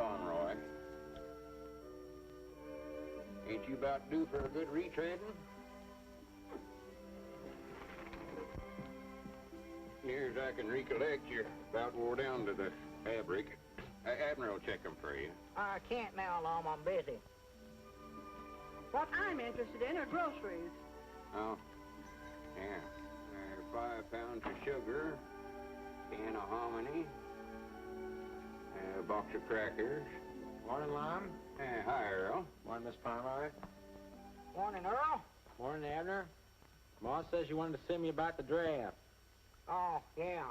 Conroy. Ain't you about due for a good retreading? Near as I can recollect, you're about wore down to the fabric. Abner will check them for you. I can't now, Lum. I'm busy. What I'm interested in are groceries. Oh, yeah. 5 pounds of sugar, can of hominy, a box of crackers. Morning, Lum. Hi, Earl. Morning, Miss Pomeroy. Morning, Earl. Morning, Abner. Ma says you wanted to see me about the draft. Oh, yeah.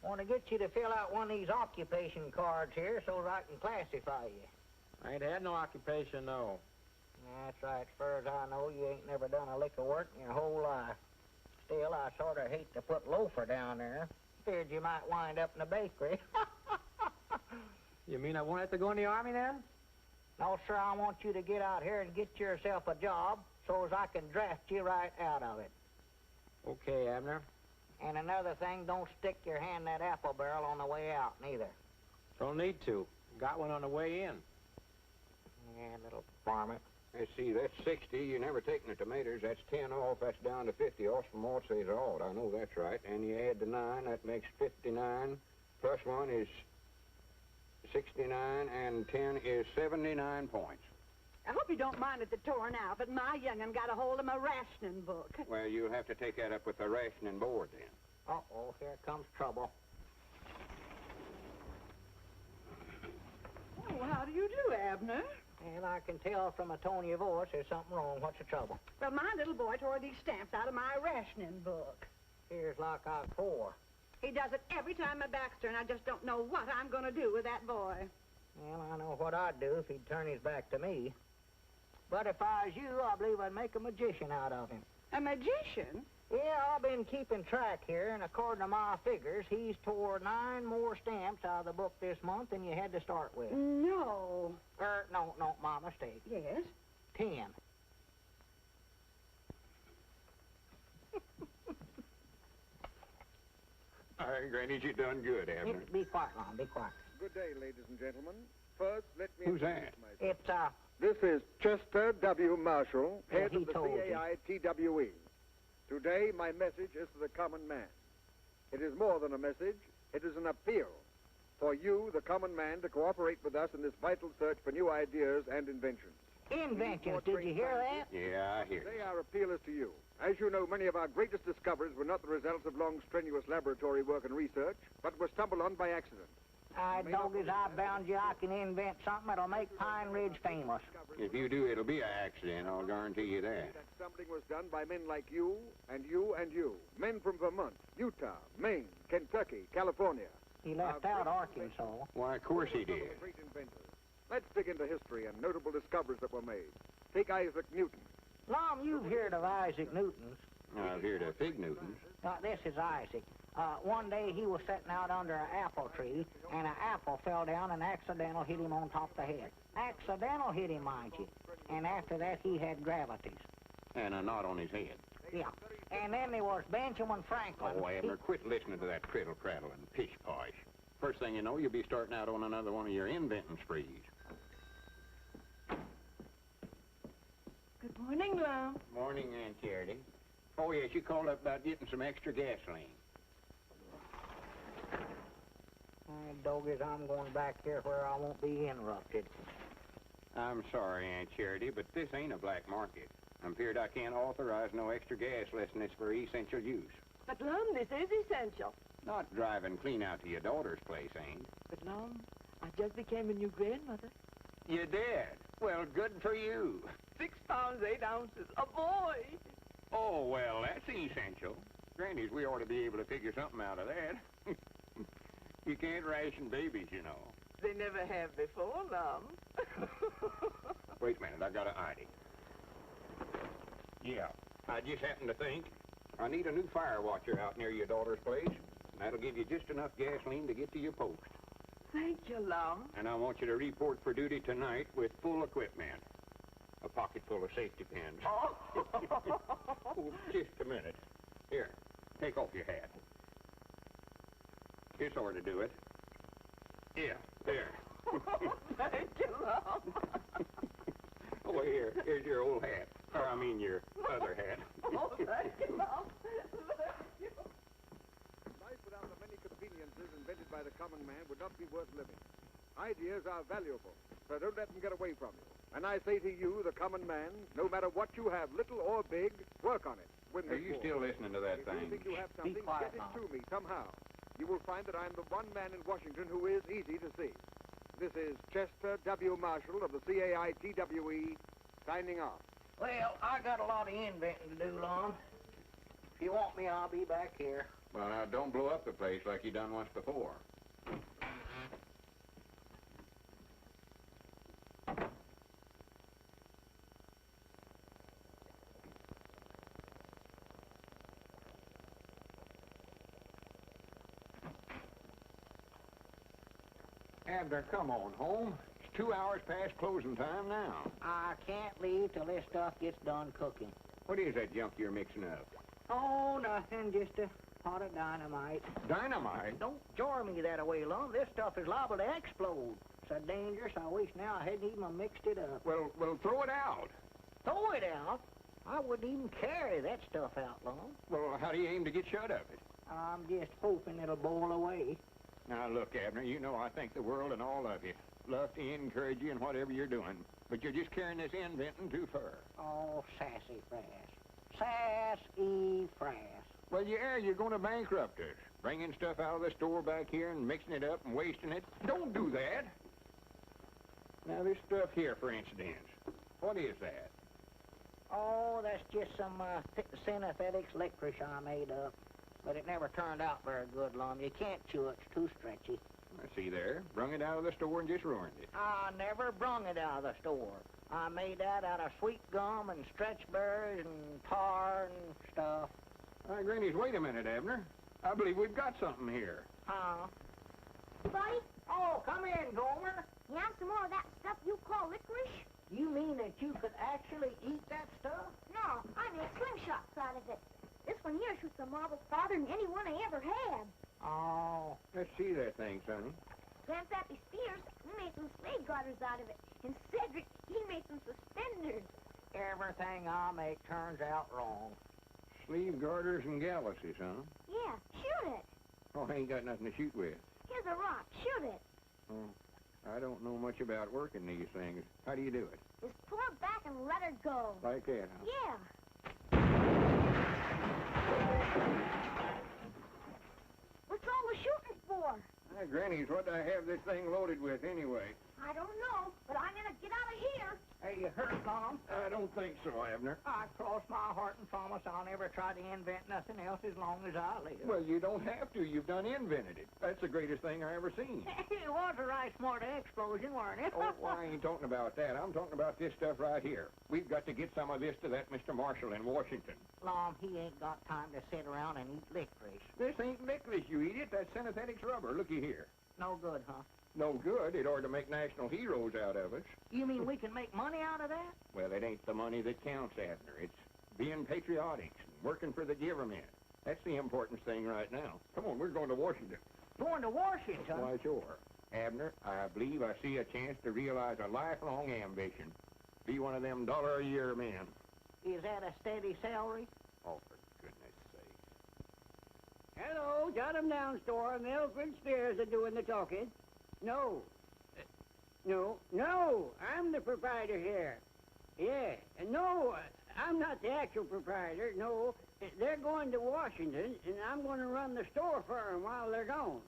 Want to get you to fill out one of these occupation cards here so that I can classify you. I ain't had no occupation, no. That's right. As far as I know, you ain't never done a lick of work in your whole life. Still, I sort of hate to put loafer down there. Feared you might wind up in a bakery. You mean I won't have to go in the Army then? No, sir, I want you to get out here and get yourself a job so as I can draft you right out of it. Okay, Abner. And another thing, don't stick your hand in that apple barrel on the way out, neither. Don't need to. Got one on the way in. Yeah, little varmint. Let's see, that's 60. You never taken the tomatoes. That's 10 off. That's down to 50 off from what says odd. I know that's right. And you add the 9, that makes 59. Plus 1 is 69, and 10 is 79 points. I hope you don't mind at the torn out, but my young'un got a hold of my rationing book. Well, you'll have to take that up with the rationing board then. Uh-oh, here comes trouble. Oh, how do you do, Abner? And I can tell from the tone of your voice there's something wrong. What's the trouble? Well, my little boy tore these stamps out of my rationing book. Here's lockout 4. He does it every time my back's turned. I just don't know what I'm going to do with that boy. Well, I know what I'd do if he'd turn his back to me. But if I was you, I believe I'd make a magician out of him. A magician? Yeah, I've been keeping track here, and according to my figures, he's tore 9 more stamps out of the book this month than you had to start with. No. No, my mistake. Yes? 10. All right, Granny, you done good, Abner. Be quiet, Lon, be quiet. Good day, ladies and gentlemen. First, let me Who's introduce that? myself. It's, This is Chester W. Marshall, head he of the told you. CAI-TWE. Today, my message is to the common man. It is more than a message. It is an appeal for you, the common man, to cooperate with us in this vital search for new ideas and inventions. inventions. Did you hear that? Yeah, I hear Today, you. our appeal is to you. As you know, many of our greatest discoveries were not the results of long, strenuous laboratory work and research, but were stumbled on by accident. Doggies, I bound you I can invent something that'll make Pine Ridge famous. If you do, it'll be an accident, I'll guarantee you that. That stumbling was done by men like you, and you, and you. Men from Vermont, Utah, Maine, Kentucky, California. He left out Arkansas. Why, of course he Some of the did. great inventors. Let's dig into history and notable discoveries that were made. Take Isaac Newton. Lom, you've heard of Isaac Newton's. I've heard of Fig Newtons. This is Isaac. One day he was sitting out under an apple tree, and an apple fell down and accidental hit him on top of the head. Accidental hit him, mind you. And after that, he had gravities. And a knot on his head. Yeah. And then there was Benjamin Franklin. Oh, Abner, quit listening to that criddle-craddle and pish-posh. First thing you know, you'll be starting out on another one of your inventing sprees. Good morning, Lum. Morning, Aunt Charity. Oh, yes, you called up about getting some extra gasoline. Doggies, I'm going back here where I won't be interrupted. I'm sorry, Aunt Charity, but this ain't a black market. I'm feared I can't authorize no extra gas less than it's for essential use. But, Lum, this is essential. Not driving clean out to your daughter's place, ain't. But, Lum, I just became a new grandmother. You did? Well, good for you. 6 pounds, 8 ounces. A boy! Oh, well, that's essential. Grannies, we ought to be able to figure something out of that. You can't ration babies, you know. They never have before, Lum. Wait a minute, I got an idea. Yeah, I just happened to think I need a new fire watcher out near your daughter's place. That'll give you just enough gasoline to get to your post. Thank you, Lum. And I want you to report for duty tonight with full equipment. A pocket full of safety pins. Oh. Oh, just a minute. Here, take off your hat. This ought to do it. Yeah, there. Thank you, Lum. Oh, here's your old hat. Or, I mean, your other hat. Oh, thank you, Lum. Life without the many conveniences invented by the common man would not be worth living. Ideas are valuable, so don't let them get away from you. And I say to you, the common man, no matter what you have, little or big, work on it. Win Are this you war. still listening to that If you thing? think you have something, quiet get it now. to me somehow. You will find that I'm the one man in Washington who is easy to see. This is Chester W. Marshall of the CAITWE, signing off. Well, I got a lot of inventing to do, Lum. If you want me, I'll be back here. Well, now, don't blow up the place like you done once before. Abner, come on home. It's 2 hours past closing time now. I can't leave till this stuff gets done cooking. What is that junk you're mixing up? Oh, nothing, just a pot of dynamite. Dynamite? Don't jar me that away, Lum. This stuff is liable to explode. So dangerous, I wish now I hadn't even mixed it up. Well, throw it out. Throw it out? I wouldn't even carry that stuff out, Lum. Well, how do you aim to get shut of it? I'm just hoping it'll boil away. Now, look, Abner, you know I think the world and all of you love to encourage you in whatever you're doing, but you're just carrying this inventing too far. Oh, sassy frass. Sassy frass. Well, yeah, you're going to bankrupt us. Bringing stuff out of the store back here and mixing it up and wasting it. Don't do that. Now, this stuff here, for instance, what is that? Oh, that's just some synthetics licorice I made up. But it never turned out very good, Lum. You can't chew it. It's too stretchy. I see there. Brung it out of the store and just ruined it. I never brung it out of the store. I made that out of sweet gum and stretch berries and tar and stuff. Grannies, wait a minute, Abner. I believe we've got something here. Huh? Buddy, Oh, come in, Gomer. you have some more of that stuff you call licorice? You mean that you could actually eat that stuff? No, I make slingshots out of it. This one here shoots a marble farther than any one I ever had. Oh. Let's see that thing, Sonny. Grandpappy Spears, he made some slave garters out of it. And Cedric, he made some suspenders. Everything I make turns out wrong. Sleeve garters and galluses, huh? Yeah, shoot it. Oh, I ain't got nothing to shoot with. Here's a rock, shoot it. Oh, I don't know much about working these things. How do you do it? Just pull it back and let her go. Like that, huh? Yeah. What's all the shooting for? Grannies, what do I have this thing loaded with anyway? I don't know, but I'm gonna get out of here. Hey, you hurt, Mom? I don't think so, Abner. I cross my heart and promise I'll never try to invent nothing else as long as I live. Well, you don't have to. You've done invented it. That's the greatest thing I ever seen. It was a right smart explosion, weren't it? Oh, well, I ain't talking about that. I'm talking about this stuff right here. We've got to get some of this to that Mr. Marshall in Washington. Lom, he ain't got time to sit around and eat licorice. This ain't licorice, you eat it. That's synthetics rubber. Looky here. No good, huh? No good. It ought to make national heroes out of us. You mean we can make money out of that? Well, it ain't the money that counts, Abner. It's being patriotic and working for the government. That's the important thing right now. Come on, we're going to Washington. Going to Washington? Why, sure. Abner, I believe I see a chance to realize a lifelong ambition. Be one of them dollar-a-year men. Is that a steady salary? Oh, for goodness sake. Hello, jot 'em down, store. Milford Spears are doing the talking. No. No, I'm the proprietor here. Yeah, and no, I'm not the actual proprietor. No, they're going to Washington, and I'm going to run the store for 'em while they're gone.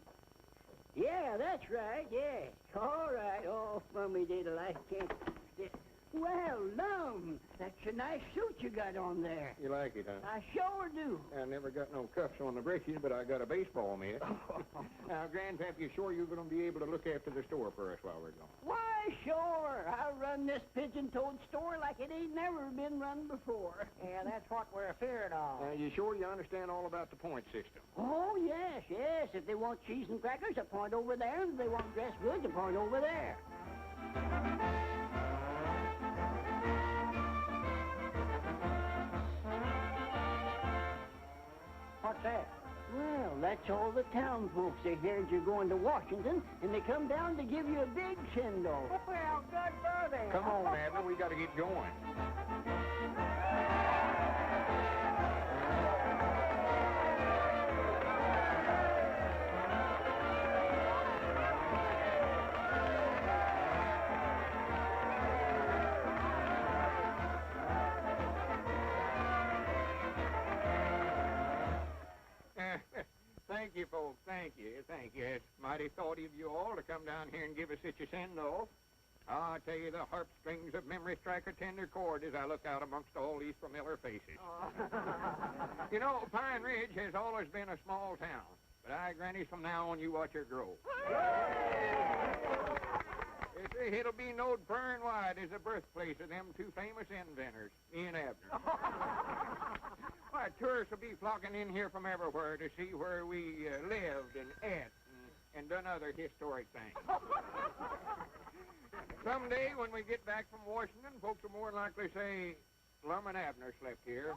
Yeah, that's right, yeah. All right, oh, mummy diddle, I can't... Well, Lum, that's a nice suit you got on there. You like it, huh? I sure do. I never got no cuffs on the breeches, but I got a baseball mitt. Now, Grandpap, you sure you're going to be able to look after the store for us while we're gone? Why, sure. I'll run this pigeon-toed store like it ain't never been run before. Yeah, that's what we're afeard of. Now, you sure you understand all about the point system? Oh, yes. If they want cheese and crackers, a point over there. And if they want dressed goods, a point over there. What's that? Well, that's all the town folks. They heard you're going to Washington, and they come down to give you a big send-off. Well, good for them. Come on, Abner, we got to get going. Thank you, folks. Thank you. It's mighty thoughtful of you all to come down here and give us such a send-off. I tell you, the harp strings of memory strike a tender chord as I look out amongst all these familiar faces. You know, Pine Ridge has always been a small town, but I grant you from now on you watch her grow. It'll be knowed far and wide as the birthplace of them two famous inventors, me and Abner. Why, tourists will be flocking in here from everywhere to see where we lived and ate and done other historic things. Someday, when we get back from Washington, folks will more likely say, Lum and Abner slept here.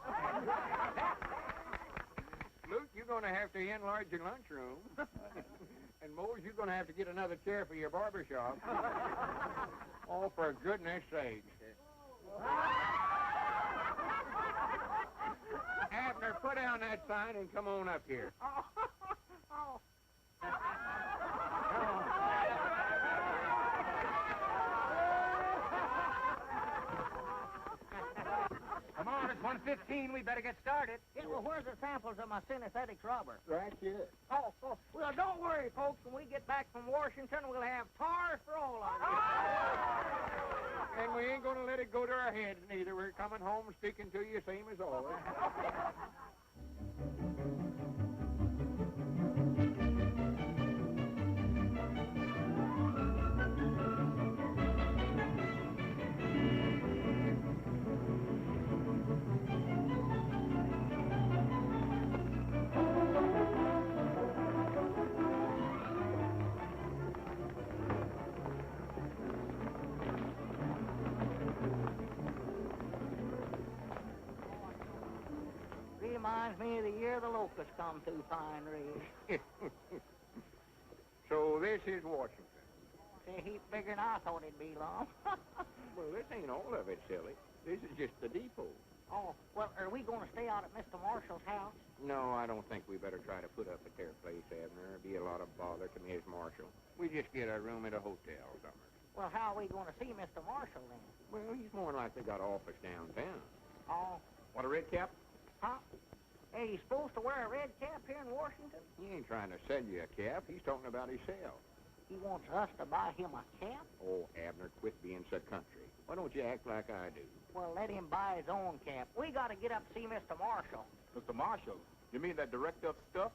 Luke, you're going to have to enlarge your lunchroom. And Mose, you're going to have to get another chair for your barber shop. Oh, for goodness sake. Abner, put down that sign and come on up here. Come on, it's 1:15. We better get started. Yeah, well, where's the samples of my synesthetics rubber? Right here. Oh, well, don't worry, folks. When we get back from Washington, we'll have tars for all of you. And we ain't going to let it go to our heads, neither. We're coming home speaking to you same as always. Reminds me of the year the locusts come through Pine Ridge. So this is Washington. It's a heap bigger than I thought it'd be, Lum. Well, this ain't all of it, silly. This is just the depot. Oh, well, are we going to stay out at Mr. Marshall's house? No, I don't think we better try to put up at their place, Abner. It'd be a lot of bother to Miss Marshall. We just get a room at a hotel somewhere. Well, how are we going to see Mr. Marshall then? Well, he's more than likely got an office downtown. Oh, Want a red cap? huh? Hey, he's supposed to wear a red cap here in Washington? He ain't trying to sell you a cap. He's talking about himself. He wants us to buy him a cap? Oh, Abner, quit being so country. Why don't you act like I do? Well, let him buy his own cap. We got to get up to see Mr. Marshall. Mr. Marshall? You mean that director of stuff?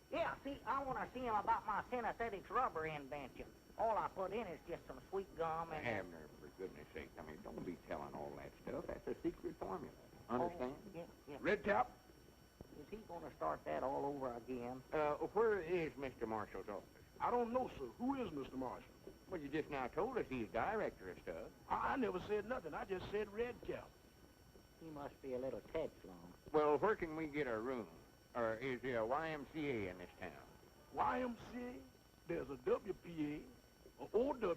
Yeah, see, I want to see him about my synesthetics rubber invention. All I put in is just some sweet gum and... Abner, for goodness sake, I mean, don't be telling all that stuff. That's a secret formula. Understand? Oh, yeah. Red cap? Is he going to start that all over again? Where is Mr. Marshall's office? I don't know, sir. Who is Mr. Marshall? Well, you just now told us he's director of stuff. I never said nothing. I just said red cap. He must be a little touch long. Well, where can we get a room? Or is there a YMCA in this town? YMCA? There's a WPA, a OWA,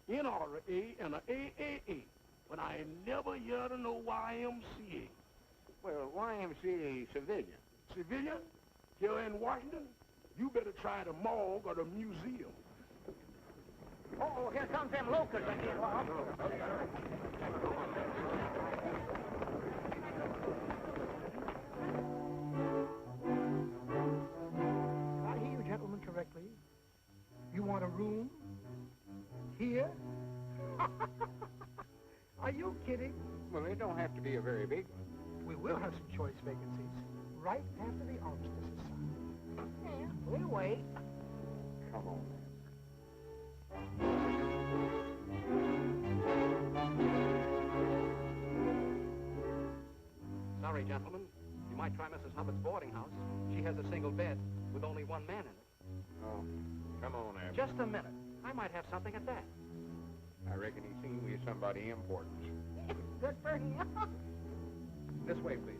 NRA, and a AAA. But I ain't never heard of no YMCA. Well, YMCA civilian. Civilian? Here in Washington? You better try the morgue or the museum. Oh, here comes them locusts again, Lum. Did I hear you gentlemen correctly? You want a room? Here? Are you kidding? Well, it don't have to be a very big one. We will have some choice vacancies right after the armistice is signed. Yeah, we'll wait. Come on. Sorry, gentlemen. You might try Mrs. Hubbard's boarding house. She has a single bed with only one man in it. Oh, come on, Abner. Just a minute. I might have something at that. I reckon he's seen we somebody important. Good for him. This way, please.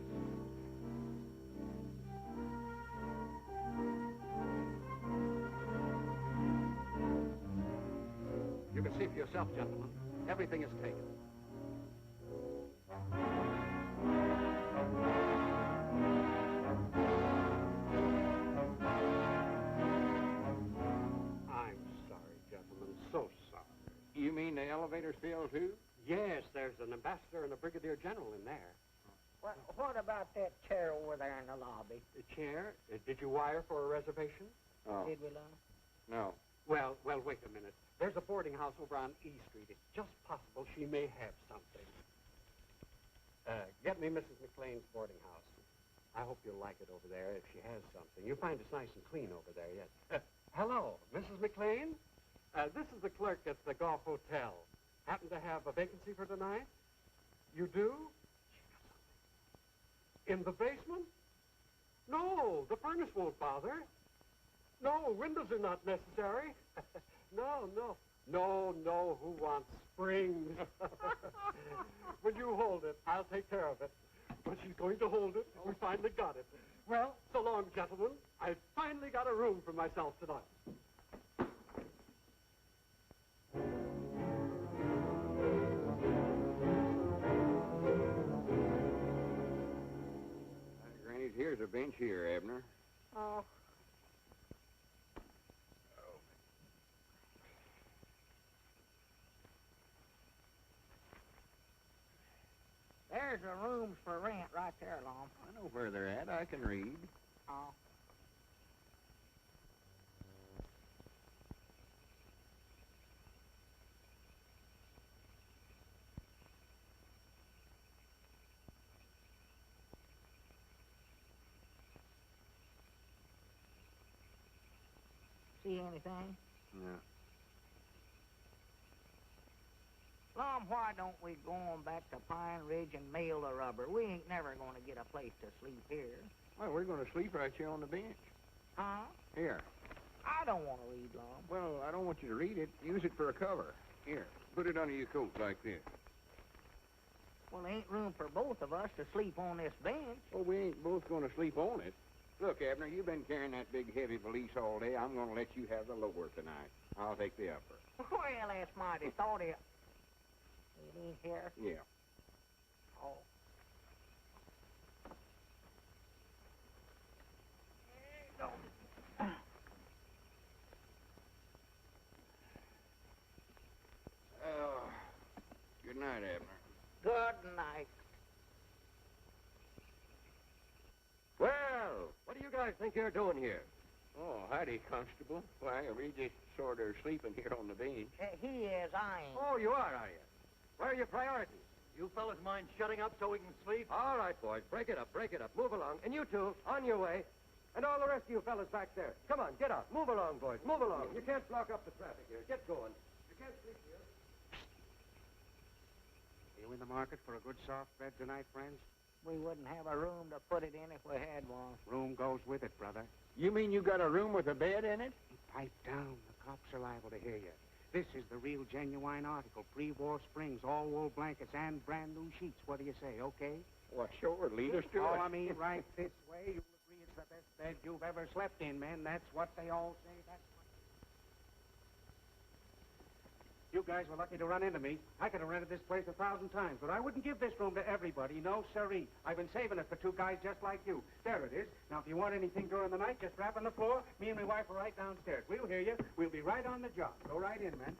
for yourself, gentlemen. Everything is taken. I'm sorry, gentlemen, so sorry. You mean the elevator's filled, too? Yes, there's an ambassador and a brigadier general in there. Well, what about that chair over there in the lobby? The chair? Did you wire for a reservation? Oh. Did we, Lum? No. Well, wait a minute. There's a boarding house over on E Street. It's just possible she may have something. Get me Mrs. McLean's boarding house. I hope you'll like it over there if she has something. You'll find it's nice and clean over there, yes. Hello, Mrs. McLean? This is the clerk at the Goff Hotel. Happen to have a vacancy for tonight? You do? In the basement? No, the furnace won't bother. No, windows are not necessary. No, who wants springs? Will you hold it? I'll take care of it. But she's going to hold it. We finally got it. Well, so long, gentlemen. I finally got a room for myself tonight. Granny, here's a bench here, Abner. Oh. There's the rooms for rent right there, Lum. I know where they're at. I can read. Oh. See anything? No. Lum, why don't we go on back to Pine Ridge and mail the rubber? We ain't never going to get a place to sleep here. Well, we're going to sleep right here on the bench. Huh? Here. I don't want to read, Lum. Well, I don't want you to read it. Use it for a cover. Here. Put it under your coat like this. Well, there ain't room for both of us to sleep on this bench. Well, we ain't both going to sleep on it. Look, Abner, you've been carrying that big, heavy valise all day. I'm going to let you have the lower tonight. I'll take the upper. Well, that's mighty thought of. It ain't here? Yeah. Oh. There you go. Good night, Abner. Good night. Well, what do you guys think you're doing here? Oh, howdy, Constable. Why, we just sort of sleeping here on the bench. He is. I ain't. Oh, you are you? Where are your priorities? You fellas mind shutting up so we can sleep? All right, boys, break it up. Move along. And you two, on your way. And all the rest of you fellas back there. Come on, get up. Move along, boys. Move along. You can't block up the traffic here. Get going. You can't sleep here. You in the market for a good soft bed tonight, friends? We wouldn't have a room to put it in if we had one. Room goes with it, brother. You mean you got a room with a bed in it? Pipe down. The cops are liable to hear you. This is the real genuine article. Pre-war springs, all wool blankets, and brand new sheets. What do you say, okay? Well, sure. Lead us to it. Oh, I mean, right this way. You'll agree it's the best bed you've ever slept in, men. That's what they all say. That's what... You guys were lucky to run into me. I could have rented this place 1,000 times, but I wouldn't give this room to everybody. No, sirree. I've been saving it for two guys just like you. There it is. Now, if you want anything during the night, just rap on the floor. Me and my wife are right downstairs. We'll hear you. We'll be right on the job. Go right in, man.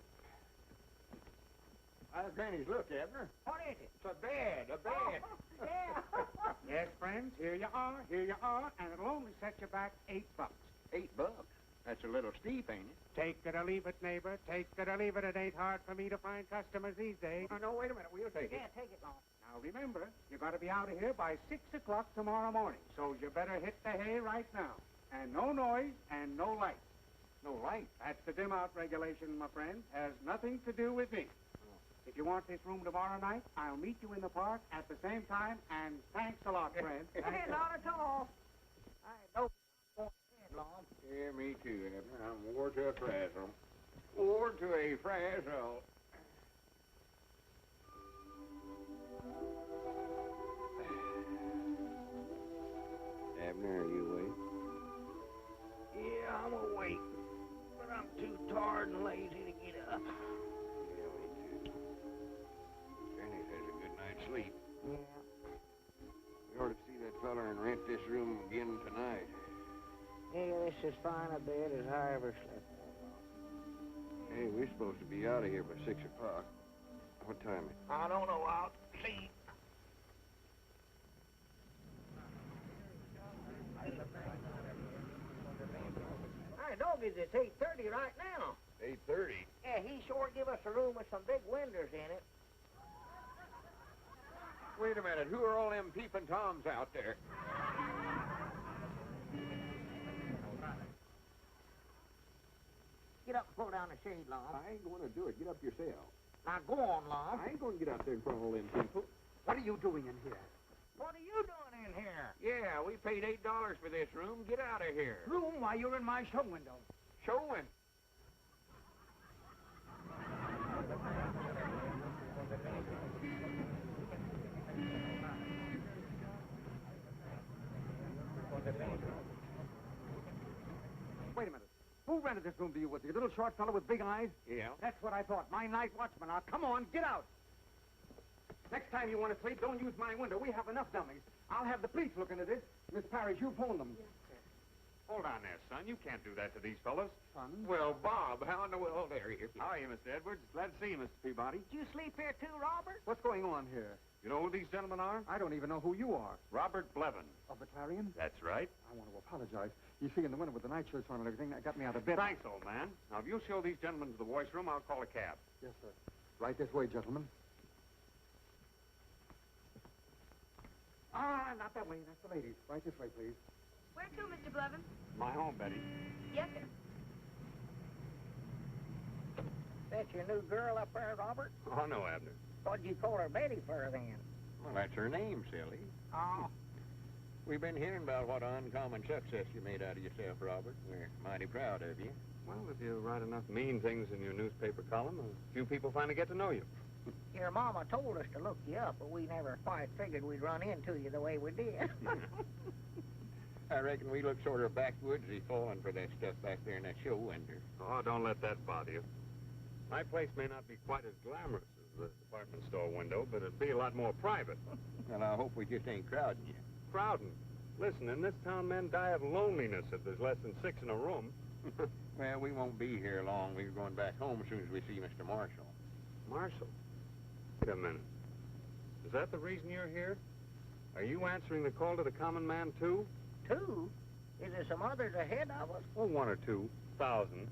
Granny's, look, Abner. What is it? It's a bed. A bed. Oh, yeah. Yes, friends, here you are, and it'll only set you back $8. $8? That's a little steep, ain't it? Take it or leave it, neighbor. Take it or leave it. It ain't hard for me to find customers these days. Oh, no, wait a minute. We'll take it. Yeah, take it, Lum. Now, remember, you got to be out of here by 6 o'clock tomorrow morning, so you better hit the hay right now. And no noise and no light. No light? That's the dim-out regulation, my friend. Has nothing to do with me. If you want this room tomorrow night, I'll meet you in the park at the same time, and thanks a lot, friend. Hey, not at all. I don't want to Lum. Yeah, me too, Abner. I'm wore to a frazzle. Wore to a frazzle. Abner, are you awake? Yeah, I'm awake, but I'm too tired and lazy to get up. Yeah, sleep. Yeah. We ought to see that fella and rent this room again tonight. Yeah, this is fine a bed as I ever slept. Hey, we're supposed to be out of here by 6 o'clock. What time is it? I don't know. I'll see. Hey, doggies, it's 8:30 right now. 8:30. Yeah, he sure give us a room with some big windows in it. Wait a minute. Who are all them peeping toms out there? Get up and pull down the shade, Lum. I ain't going to do it. Get up yourself. Now, go on, Lum. I ain't going to get out there in front of all them people. What are you doing in here? What are you doing in here? Yeah, we paid $8 for this room. Get out of here. Room while you're in my show window. Showing. Wait a minute. Who rented this room to you? Was he a little short fellow with big eyes? Yeah. That's what I thought. My night watchman. Now, come on, get out. Next time you want to sleep, don't use my window. We have enough dummies. I'll have the police look into this. Miss Parrish, you phone them. Hold on there, son. You can't do that to these fellas. Son? Well, Bob, how in the world are you? How are you, Mr. Edwards? Glad to see you, Mr. Peabody. Did you sleep here too, Robert? What's going on here? You know who these gentlemen are? I don't even know who you are. Robert Blevins. Of the Clarion? That's right. I want to apologize. You see, in the winter with the night shirts on and everything, that got me out of bed. Thanks, old man. Now, if you'll show these gentlemen to the voice room, I'll call a cab. Yes, sir. Right this way, gentlemen. Ah, not that way. That's the ladies. Right this way, please. Where to, Mr. Blevins? My home, Betty. Yes, sir. That's your new girl up there, Robert? Oh, no, Abner. What'd you call her Betty for, then? Well, that's her name, silly. Oh. We've been hearing about what uncommon success you made out of yourself, Robert. We're mighty proud of you. Well, if you write enough mean things in your newspaper column, a few people finally get to know you. Your mama told us to look you up, but we never quite figured we'd run into you the way we did. I reckon we look sort of backwoodsy falling for that stuff back there in that show window. Oh, don't let that bother you. My place may not be quite as glamorous as the department store window, but it'd be a lot more private. Well, I hope we just ain't crowding you. Crowding? Listen, in this town, men die of loneliness if there's less than 6 in a room. Well, we won't be here long. We're going back home as soon as we see Mr. Marshall. Marshall? Wait a minute. Is that the reason you're here? Are you answering the call to the common man, too? Two? Is there some others ahead of us? Oh, 1 or 2,000.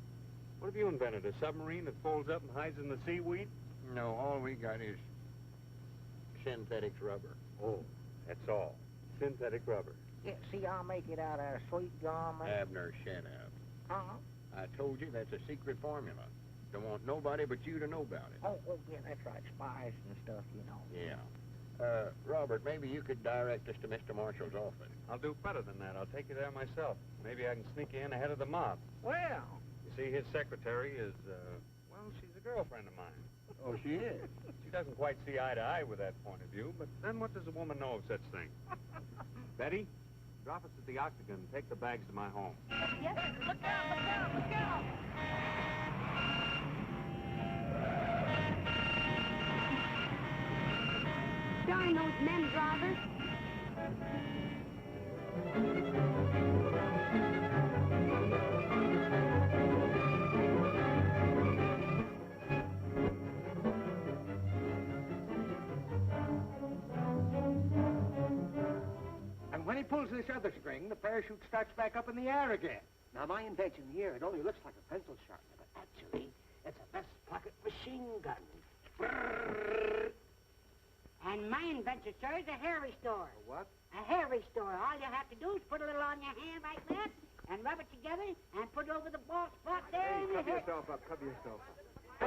What have you invented, a submarine that folds up and hides in the seaweed? No, all we got is synthetic rubber. Oh, that's all. Synthetic rubber. Yeah, see, I'll make it out of sweet gum and... Abner, shut up. Uh-huh. I told you that's a secret formula. Don't want nobody but you to know about it. Oh, yeah, that's right. Spies and stuff, you know. Yeah. Robert, maybe you could direct us to Mr. Marshall's office. I'll do better than that. I'll take you there myself. Maybe I can sneak you in ahead of the mob. Well... You see, his secretary is, well, she's a girlfriend of mine. Oh, she is? She doesn't quite see eye to eye with that point of view, but then what does a woman know of such things? Betty, drop us at the Octagon and take the bags to my home. Yes, sir. Look out, look out, look out! Darn those men drivers. And when he pulls this other string, the parachute starts back up in the air again. Now, my invention here, it only looks like a pencil sharpener, but actually, it's a best pocket machine gun. And my invention, sir, is a hair restorer. A what? A hair restorer. All you have to do is put a little on your hand like that, and rub it together, and put it over the bald spot there. Hey, and cover your hair... yourself up, cover yourself up. There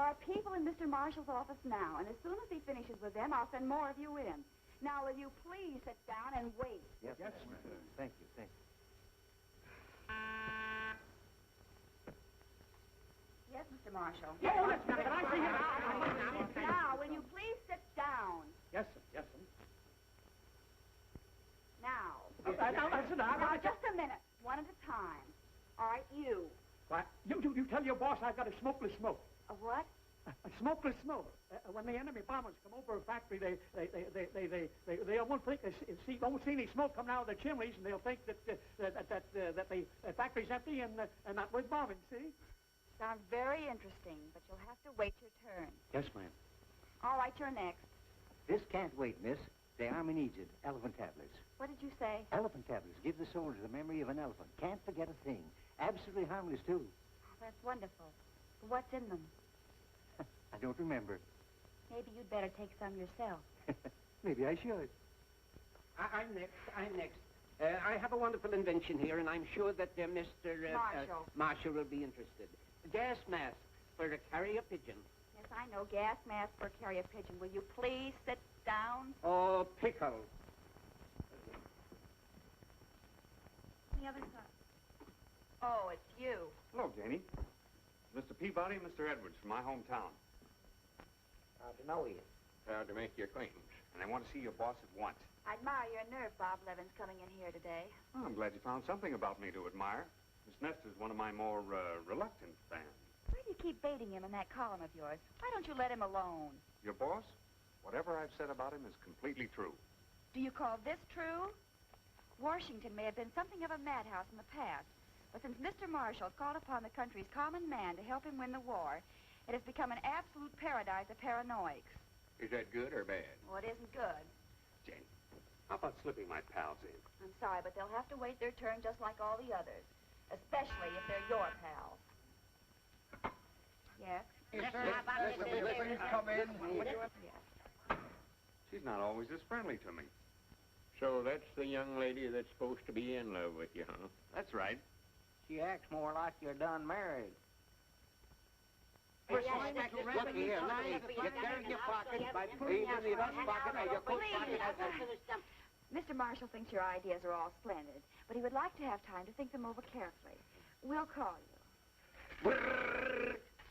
are people in Mr. Marshall's office now, and as soon as he finishes with them, I'll send more of you in. Now, will you please sit down and wait? Yes, yes, thank you, thank you. Yes, Mr. Marshall. Oh, that's nothing. I see him. Now, will you please sit down? Yes, sir, yes, sir. Now. Now, listen, Now, just a minute. one at a time. All right, you. Why, you tell your boss I've got a smokeless smoke. A what? A smokeless smoke. When the enemy bombers come over a factory, they won't think won't see any smoke coming out of the chimneys, and they'll think that the factory's empty and not worth bombing. See? Sounds very interesting, but you'll have to wait your turn. Yes, ma'am. All right, you're next. This can't wait, miss. The army needs it. Elephant tablets. What did you say? Elephant tablets. Give the soldier the memory of an elephant. Can't forget a thing. Absolutely harmless, too. Oh, that's wonderful. What's in them? I don't remember. Maybe you'd better take some yourself. Maybe I should. I'm next. I have a wonderful invention here, and I'm sure that Mr. Marshall will be interested. Gas mask for a carrier pigeon. Yes, I know. Gas mask for a carrier pigeon. Will you please sit down? Oh, pickle. The other side. Oh, it's you. Hello, Janie. Mr. Peabody and Mr. Edwards from my hometown. Proud to know you. Proud to make your acquaintance. And I want to see your boss at once. I admire your nerve, Bob Levin's coming in here today. Oh, I'm glad you found something about me to admire. Miss Nestor's one of my more reluctant fans. Why do you keep baiting him in that column of yours? Why don't you let him alone? Your boss? Whatever I've said about him is completely true. Do you call this true? Washington may have been something of a madhouse in the past, but since Mr. Marshall called upon the country's common man to help him win the war, it has become an absolute paradise of paranoics. Is that good or bad? Well, it isn't good. Janie, how about slipping my pals in? I'm sorry, but they'll have to wait their turn just like all the others, especially if they're your pals. Yes? Yes, sir. Please come in. Yes. She's not always this friendly to me. So that's the young lady that's supposed to be in love with you, huh? That's right. She acts more like you're done married. Look here, now you carry your pocket by putting it in the dust pocket or your coat pocket. Mr. Marshall thinks your ideas are all splendid, but he would like to have time to think them over carefully. We'll call you.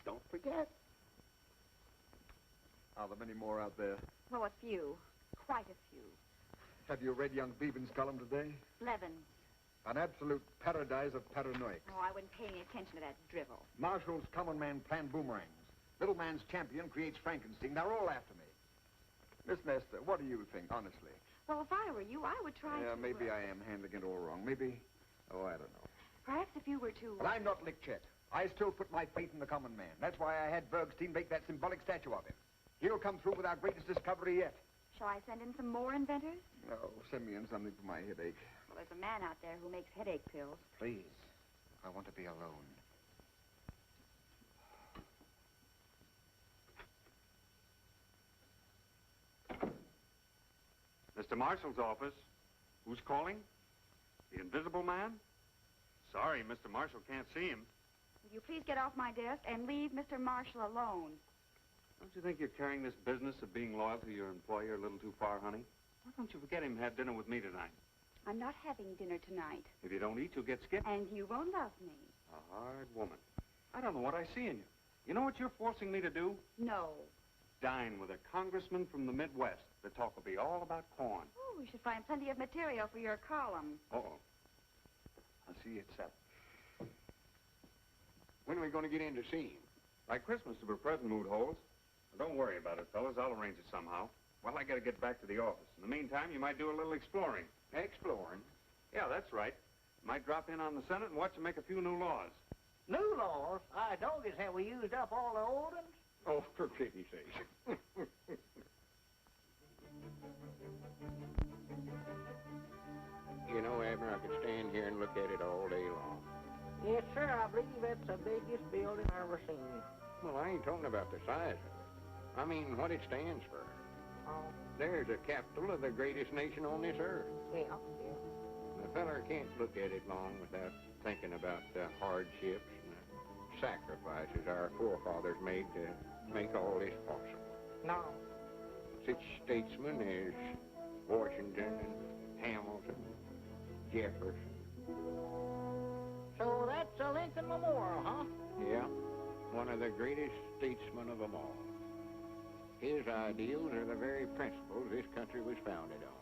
Don't forget. Are there many more out there? Well, a few. Quite a few. Have you read young Beevan's column today? Levins. An absolute paradise of paranoics. Oh, I wouldn't pay any attention to that drivel. Marshall's common man planned boomerangs. Little man's champion creates Frankenstein. They're all after me. Miss Nestor, what do you think, honestly? Well, if I were you, I would try to... maybe I am handling it all wrong. Maybe... Oh, I don't know. Perhaps if you were to... Well, I'm not Lickchet. I still put my faith in the common man. That's why I had Bergstein make that symbolic statue of him. He'll come through with our greatest discovery yet. Shall I send in some more inventors? No, send me in something for my headache. Well, there's a man out there who makes headache pills. Please. I want to be alone. Mr. Marshall's office. Who's calling? The Invisible Man? Sorry, Mr. Marshall can't see him. Will you please get off my desk and leave Mr. Marshall alone? Don't you think you're carrying this business of being loyal to your employer a little too far, honey? Why don't you forget him and have dinner with me tonight? I'm not having dinner tonight. If you don't eat, you'll get skipped. And you won't love me. A hard woman. I don't know what I see in you. You know what you're forcing me to do? No. Dine with a congressman from the Midwest. The talk will be all about corn. Oh, we should find plenty of material for your column. Uh-oh. I'll see you at 7. When are we going to get in to see him? By Christmas, if we're present mood holds. Well, don't worry about it, fellas. I'll arrange it somehow. Well, I got to get back to the office. In the meantime, you might do a little exploring. Exploring? Yeah, that's right. Might drop in on the Senate and watch them make a few new laws. New laws? Doggies, have we used up all the old ones? Oh, for pity's sake. You know, Abner, I could stand here and look at it all day long. Yes, sir. I believe it's the biggest building I've ever seen. Well, I ain't talking about the size of it. I mean, what it stands for. Oh. There's the capital of the greatest nation on this earth. Yeah. The feller can't look at it long without thinking about the hardships and the sacrifices our forefathers made to make all this possible. No. Such statesmen as Washington and Hamilton, Jefferson. So that's a Lincoln Memorial, huh? Yeah, one of the greatest statesmen of them all. His ideals are the very principles this country was founded on.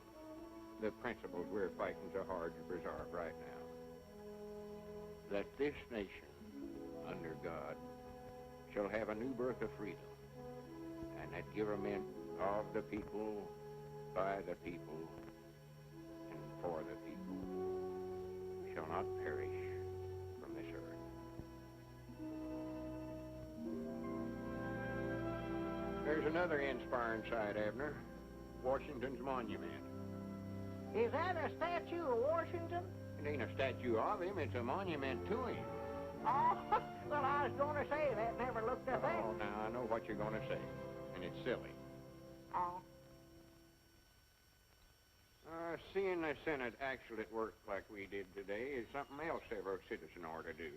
The principles we're fighting so hard to preserve right now. that this nation, under God, shall have a new birth of freedom, and that government of the people, by the people, and for the people, shall not perish from this earth. There's another inspiring sight, Abner. Washington's monument. Is that a statue of Washington? It ain't a statue of him, it's a monument to him. Oh, well, I was going to say that. Never looked at that. Oh, now I know what you're going to say, and it's silly. Oh. Seeing the Senate actually at work like we did today is something else every citizen ought to do.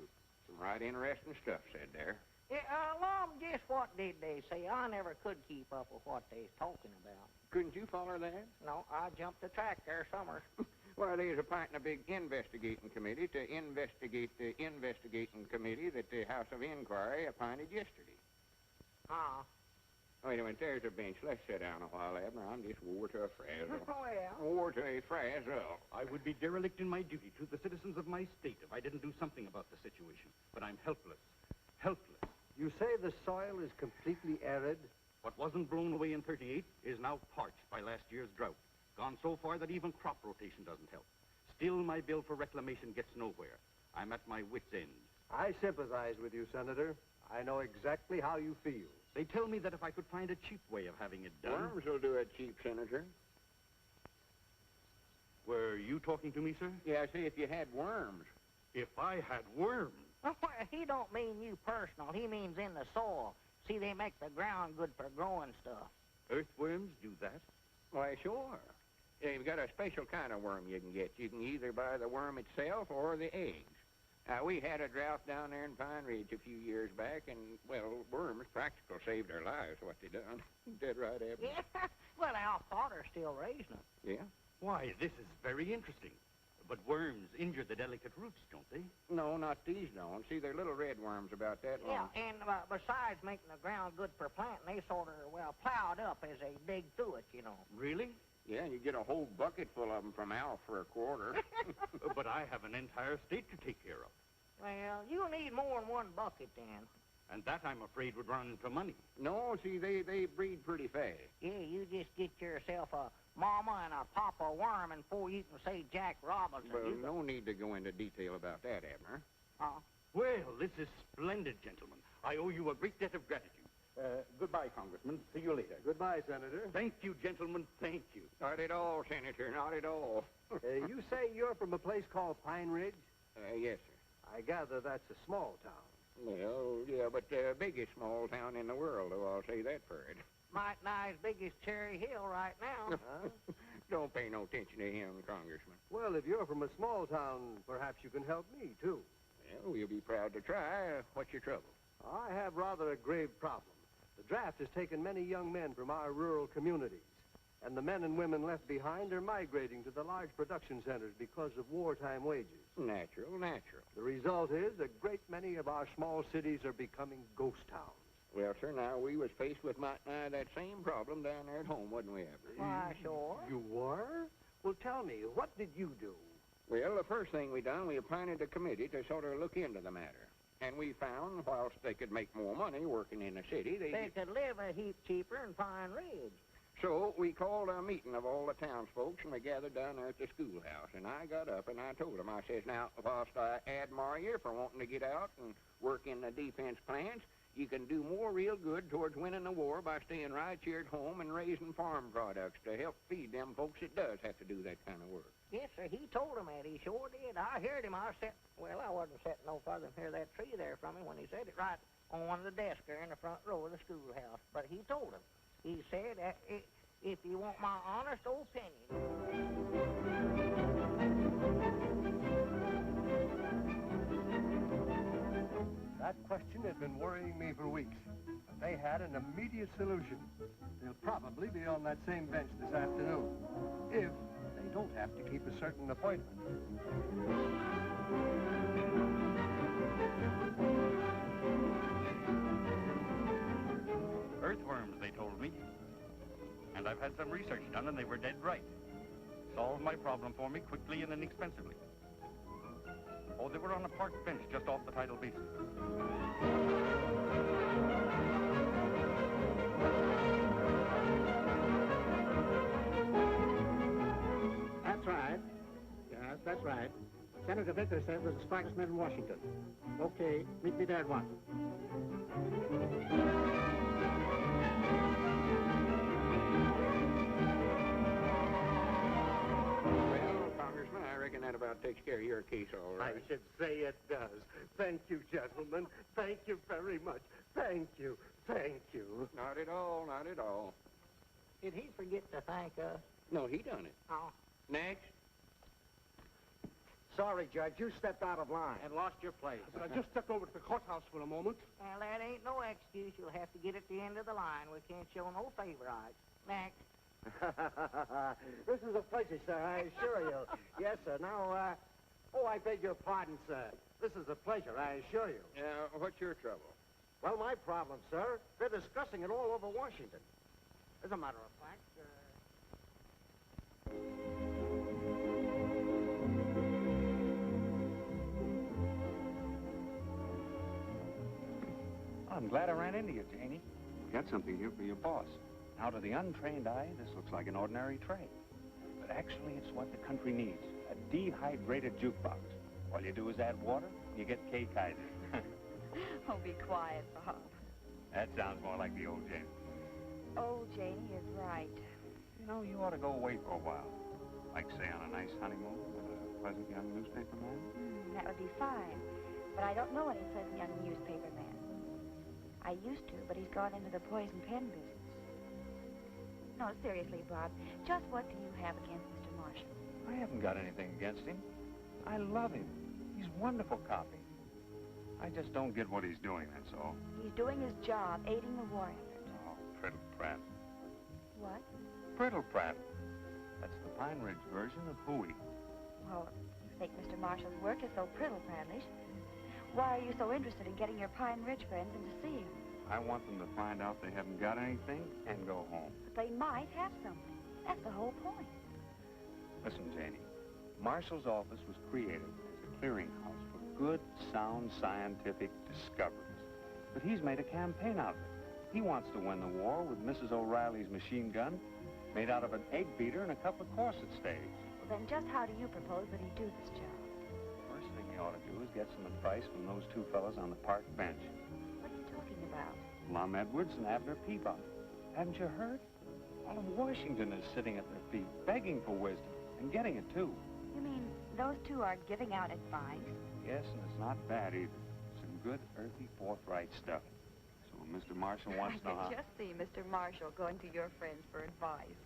Some right interesting stuff said there. Yeah, Lum, just what did they say? I never could keep up with what they was talking about. Couldn't you follow that? No, I jumped the track there summers. Well, there's appointing a big investigating committee to investigate the investigating committee that the House of Inquiry appointed yesterday. Ah. Wait a minute, there's a bench. Let's sit down a while, Abner. I'm just wore to a frazzle. Well. Wore to a frazzle. I would be derelict in my duty to the citizens of my state if I didn't do something about the situation. But I'm helpless. Helpless. You say the soil is completely arid? What wasn't blown away in 38 is now parched by last year's drought. Gone so far that even crop rotation doesn't help. Still, my bill for reclamation gets nowhere. I'm at my wit's end. I sympathize with you, Senator. I know exactly how you feel. They tell me that if I could find a cheap way of having it done... Worms will do it cheap, Senator. Were you talking to me, sir? Yeah, I say if you had worms. If I had worms? Well, he don't mean you personal. He means in the soil. See, they make the ground good for growing stuff. Earthworms do that? Why, sure. Yeah, you've got a special kind of worm you can get. You can either buy the worm itself or the eggs. We had a drought down there in Pine Ridge a few years back, and, well, worms practical saved our lives, what they done. Dead right, Abner. Yeah, well, Al Potter's still raising them. Yeah? Why, this is very interesting. But worms injure the delicate roots, don't they? No, not these don't. See, they're little red worms about that long. Yeah, and besides making the ground good for planting, they sort of, well, plowed up as they dig through it, you know. Really? Yeah, you get a whole bucket full of them from Al for a quarter. But I have an entire state to take care of. Well, you'll need more than one bucket, then. And that, I'm afraid, would run into money. No, see, they breed pretty fast. Yeah, you just get yourself a mama and a papa worm, and before you can say Jack Robinson... Well, no need to go into detail about that, Abner. Well, this is splendid, gentlemen. I owe you a great debt of gratitude. Goodbye, Congressman. See you later. Goodbye, Senator. Thank you, gentlemen. Thank you. Not at all, Senator. Not at all. You say you're from a place called Pine Ridge? Yes, sir. I gather that's a small town. Well, yeah, but the biggest small town in the world, though, I'll say that for it. Might nigh as big as Cherry Hill right now. Don't pay no attention to him, Congressman. Well, if you're from a small town, perhaps you can help me, too. Well, we'll be proud to try. What's your trouble? I have rather a grave problem. The draft has taken many young men from our rural communities, and the men and women left behind are migrating to the large production centers because of wartime wages. Natural. The result is a great many of our small cities are becoming ghost towns. Well, sir, now, we was faced with that same problem down there at home, wasn't we, Abner? Why, sure. You were? Well, tell me, what did you do? Well, the first thing we done, we appointed a committee to sort of look into the matter. And we found, whilst they could make more money working in the city, they could live a heap cheaper in Pine Ridge. So we called a meeting of all the townsfolk, and we gathered down there at the schoolhouse. And I got up and I told them, I says, now, whilst I admire you for wanting to get out and work in the defense plants, you can do more real good towards winning the war by staying right here at home and raising farm products to help feed them folks that does have to do that kind of work. Yes, sir, he told him that. He sure did. I heard him. I wasn't sitting no farther than here that tree there from him when he said it right on one of the desks there in the front row of the schoolhouse. But he told him. He said, if you want my honest opinion... That question has been worrying me for weeks. But they had an immediate solution. They'll probably be on that same bench this afternoon, if they don't have to keep a certain appointment. Earthworms, they told me. And I've had some research done, and they were dead right. Solved my problem for me quickly and inexpensively. Oh, they were on a park bench just off the tidal basin. That's right. Yes, that's right. Senator Vickers said it was the smartest man in Washington. Okay, meet me there at once. Well, Congressman, I reckon that about takes care of your case all right. I should say it does. Thank you, gentlemen. Thank you very much. Thank you. Thank you. Not at all, not at all. Did he forget to thank us? No, he done it. Oh. Next. Sorry, Judge, you stepped out of line. And lost your place. I just stepped over to the courthouse for a moment. Well, that ain't no excuse. You'll have to get at the end of the line. We can't show no favorites. Next. This is a pleasure, sir, I assure you. Yes, sir. Now, I beg your pardon, sir. This is a pleasure, I assure you. What's your trouble? Well, my problem, sir, they're discussing it all over Washington. As a matter of fact, I'm glad I ran into you, Janie. We got something here for your boss. Now, to the untrained eye, this looks like an ordinary tray. But actually, it's what the country needs, a dehydrated jukebox. All you do is add water, and you get K-Kaiser. Oh, be quiet, Bob. That sounds more like the old Janie. Old Janie is right. You know, you ought to go away for a while. Like, say, on a nice honeymoon with a pleasant young newspaper man. That would be fine. But I don't know any pleasant young newspaper man. I used to, but he's gone into the poison pen business. No, seriously, Bob, just what do you have against Mr. Marshall? I haven't got anything against him. I love him. He's wonderful copy. I just don't get what he's doing, that's all. He's doing his job, aiding the war effort. Oh, Priddle Pratt. What? Priddle Pratt. That's the Pine Ridge version of hooey. Well, you think Mr. Marshall's work is so priddle-prattish. Why are you so interested in getting your Pine Ridge friends in to see him? I want them to find out they haven't got anything and go home. But they might have something. That's the whole point. Listen, Janie, Marshall's office was created as a clearinghouse for good, sound scientific discoveries. But he's made a campaign out of it. He wants to win the war with Mrs. O'Reilly's machine gun made out of an egg beater and a couple of corset staves. Well, then just how do you propose that he do this job? First thing he ought to do is get some advice from those two fellas on the park bench. What are you talking about? Lum Edwards and Abner Peabody. Haven't you heard? All of Washington is sitting at their feet, begging for wisdom, and getting it, too. You mean those two are giving out advice? Yes, and it's not bad, either. Some good, earthy, forthright stuff. So when Mr. Marshall wants to know I can just see Mr. Marshall going to your friends for advice.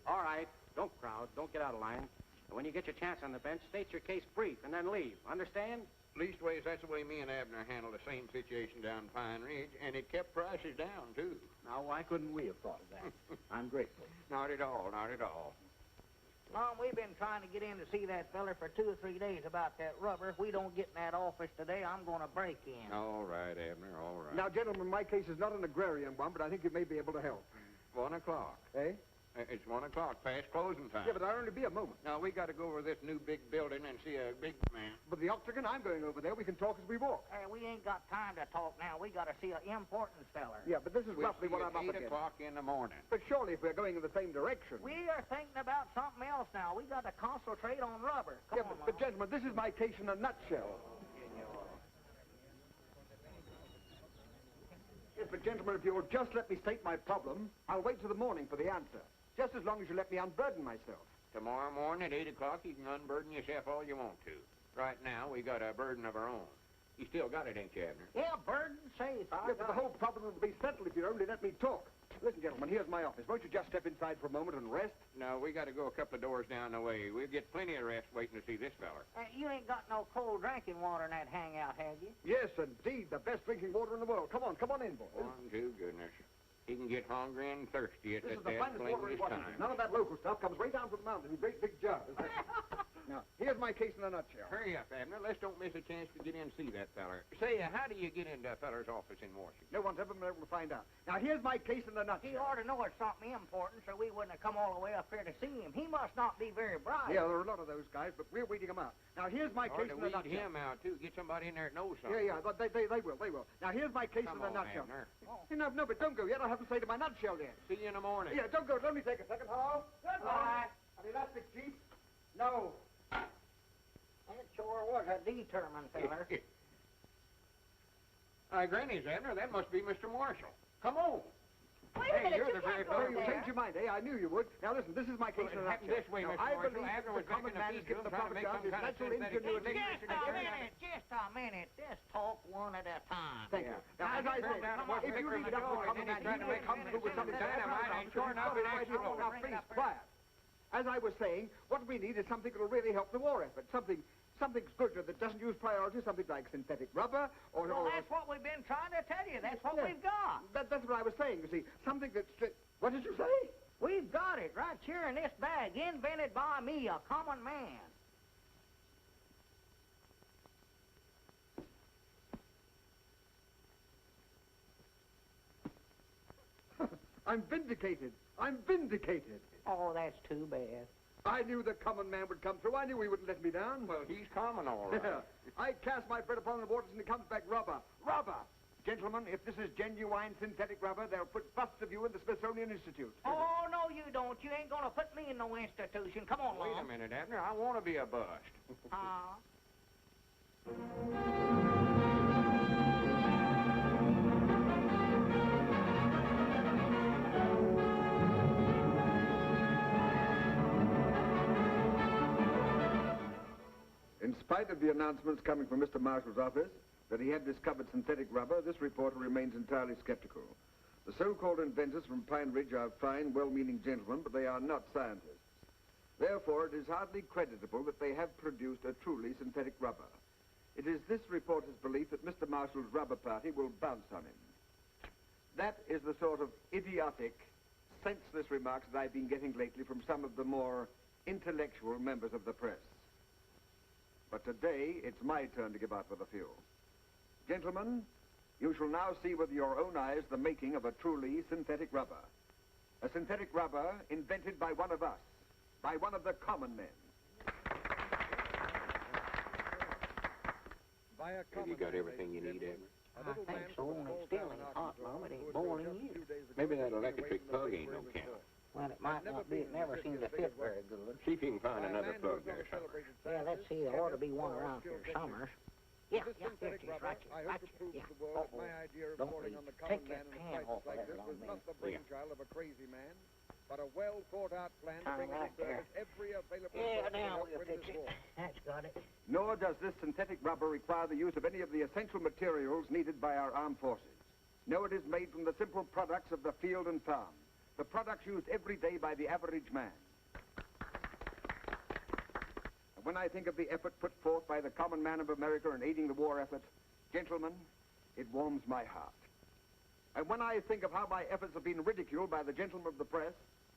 All right, don't crowd. Don't get out of line. And when you get your chance on the bench, state your case brief and then leave. Understand? Leastways, that's the way me and Abner handled the same situation down Pine Ridge, and it kept prices down, too. Now, why couldn't we have thought of that? I'm grateful. Not at all, not at all. Mom, we've been trying to get in to see that feller for 2 or 3 days about that rubber. If we don't get in that office today, I'm going to break in. All right, Abner, all right. Now, gentlemen, my case is not an agrarian one, but I think you may be able to help. 1 o'clock. Eh? It's 1 o'clock, past closing time. Yeah, but I'll only be a moment. Now, we got to go over this new big building and see a big man. But the octagon, I'm going over there. We can talk as we walk. Hey, we ain't got time to talk now. We got to see an important feller. Yeah, but this is We'll roughly see what at I'm up 8 against. o'clock in the morning. But surely if we're going in the same direction. We are thinking about something else now. We got to concentrate on rubber. Come Yeah, on, but gentlemen, this is my case in a nutshell. Yes, but gentlemen, if you'll just let me state my problem, I'll wait till the morning for the answer. Just as long as you let me unburden myself. Tomorrow morning at 8 o'clock, you can unburden yourself all you want to. Right now, we got a burden of our own. You still got it, ain't you, Abner? Yeah, burden safe. Yeah, but the whole problem will be settled if you only let me talk. Listen, gentlemen, here's my office. Won't you just step inside for a moment and rest? No, we got to go a couple of doors down the way. We'll get plenty of rest waiting to see this feller. You ain't got no cold drinking water in that hangout, have you? Yes, indeed, the best drinking water in the world. Come on in, boys. One, two, goodness. He can get hungry and thirsty at This is that the finest water in this Washington. time. None of that local stuff comes right down from the mountain in great big jars. Now, here's my case in a nutshell. Hurry up, Abner. Let's don't miss a chance to get in and see that feller. Say, how do you get into a feller's office in Washington? No one's ever been able to find out. Now, here's my case in a nutshell. He ought to know it's something important, so we wouldn't have come all the way up here to see him. He must not be very bright. Yeah, there are a lot of those guys, but we're weeding them out. Now, here's my case in a nutshell. Him out, too. Get somebody in there that knows something. Yeah, but they will. Now, here's my case in a nutshell. Oh. No, but don't go yet. I haven't say to my nutshell yet. See you in the morning. Yeah, don't go. Let me take a second. Hello? Goodbye. An elastic jeep? No. That sure was a determined feller. Granny's, Abner. That must be Mr. Marshall. Come on. Wait a minute, you're you the very can't go fellow. You changed your mind, eh? I knew you would. Now, listen, this is my case in a happened nutshell. this way, Now, Mr. I Marshall. believe Abner the was back common in the man is feed given the room trying to proper make job, some his kind of natural synthetic ingenuity. Just a minute. Just talk one at a time. Thank you. Now, as I said, if you leave it up to the common man, he will come through with something dynamite and sure enough it explodes. Now, please, quiet. As I was saying, what we need is something that will really help the war effort. Something good that doesn't use priority, something like synthetic rubber or... Well, that's what we've been trying to tell you. That's what we've got. That's what I was saying, you see. Something that's... What did you say? We've got it right here in this bag, invented by me, a common man. I'm vindicated. I'm vindicated. Oh, that's too bad. I knew the common man would come through. I knew he wouldn't let me down. Well, he's common, all right. I cast my bread upon the waters and it comes back rubber. Rubber! Gentlemen, if this is genuine synthetic rubber, they'll put busts of you in the Smithsonian Institute. Oh, no, you don't. You ain't gonna put me in no institution. Come on, Wait a minute, Abner. I want to be a bust. In spite of the announcements coming from Mr. Marshall's office that he had discovered synthetic rubber, this reporter remains entirely skeptical. The so-called inventors from Pine Ridge are fine, well-meaning gentlemen, but they are not scientists. Therefore, it is hardly creditable that they have produced a truly synthetic rubber. It is this reporter's belief that Mr. Marshall's rubber party will bounce on him. That is the sort of idiotic, senseless remarks that I've been getting lately from some of the more intellectual members of the press. But today, it's my turn to give out with a few. Gentlemen, you shall now see with your own eyes the making of a truly synthetic rubber. A synthetic rubber invented by one of us, by one of the common men. Have you got everything you need, Abner? I think so, and it's still ain't hot, Mom. It ain't boiling yet. Maybe that electric plug ain't no count. Well, it might not be. It never seems to fit very good. See if you can find another plug there somewhere. Yeah, let's see. There ought to be one around here somewhere. Yeah, here it is, right here, yeah. Don't leave. Take that pan off of there on me. Not the brainchild of a crazy man, but a well-thought-out plan to bring into service every available... Yeah, now we'll fix it. That's got it. Nor does this synthetic rubber require the use of any of the essential materials needed by our armed forces. No, it is made from the simple products of the field and farm, the products used every day by the average man. And when I think of the effort put forth by the common man of America in aiding the war effort, gentlemen, it warms my heart. And when I think of how my efforts have been ridiculed by the gentlemen of the press,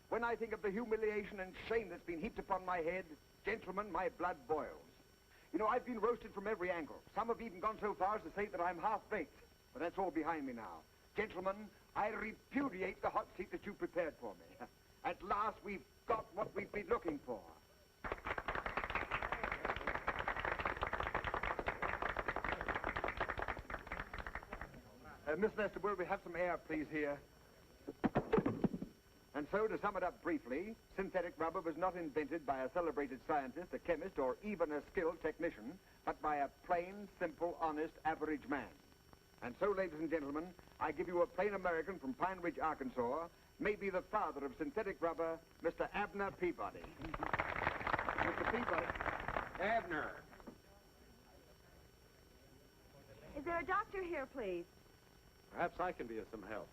when I think of the humiliation and shame that's been heaped upon my head, gentlemen, my blood boils. You know, I've been roasted from every angle. Some have even gone so far as to say that I'm half-baked. But that's all behind me now. Gentlemen, I repudiate the hot seat that you prepared for me. At last, we've got what we've been looking for. Miss Lester, will we have some air, please, here? And so, to sum it up briefly, synthetic rubber was not invented by a celebrated scientist, a chemist, or even a skilled technician, but by a plain, simple, honest, average man. And so, ladies and gentlemen, I give you a plain American from Pine Ridge, Arkansas, maybe the father of synthetic rubber, Mr. Abner Peabody. Mr. Peabody. Abner. Is there a doctor here, please? Perhaps I can be of some help.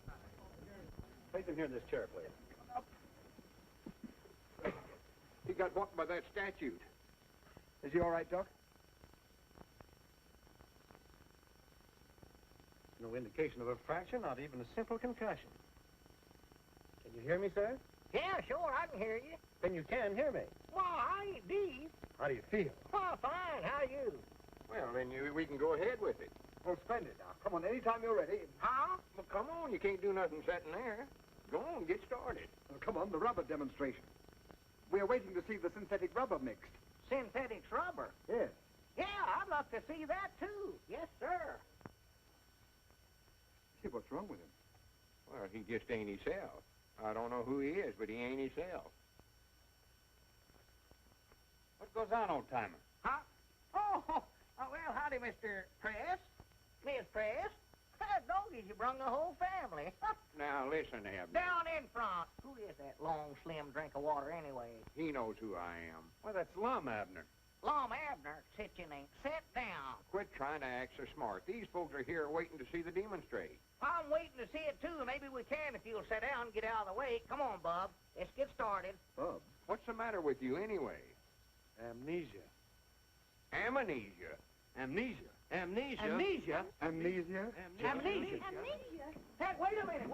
Place him here in this chair, please. He got walked by that statute. Is he all right, Doc? No indication of a fracture, not even a simple concussion. Can you hear me, sir? Yeah, sure, I can hear you. Then you can hear me. Well, I ain't deep. How do you feel? Oh, fine. How you? Well, then we can go ahead with it. Well, splendid. Now, come on, anytime you're ready. Huh? Well, come on. You can't do nothing sitting there. Go on, get started. Well, come on, the rubber demonstration. We're waiting to see the synthetic rubber mixed. Synthetic rubber? Yes. Yeah, I'd love to see that, too. Yes, sir. See, what's wrong with him? Well, he just ain't himself. I don't know who he is, but he ain't himself. What goes on, old-timer? Huh? Oh, well, howdy, Mr. Press. Miss Press. Doggies, you brung the whole family. Now, listen, Abner. Down in front. Who is that long, slim drink of water, anyway? He knows who I am. Well, that's Lum, Abner. Lum Abner, sit your name. Sit down. Quit trying to act so smart. These folks are here waiting to see the demonstrate. I'm waiting to see it, too. Maybe we can if you'll sit down and get out of the way. Come on, Bub. Let's get started. Bub? What's the matter with you, anyway? Amnesia. Amnesia. Amnesia. Amnesia? Amnesia? Amnesia? Hey, wait a minute.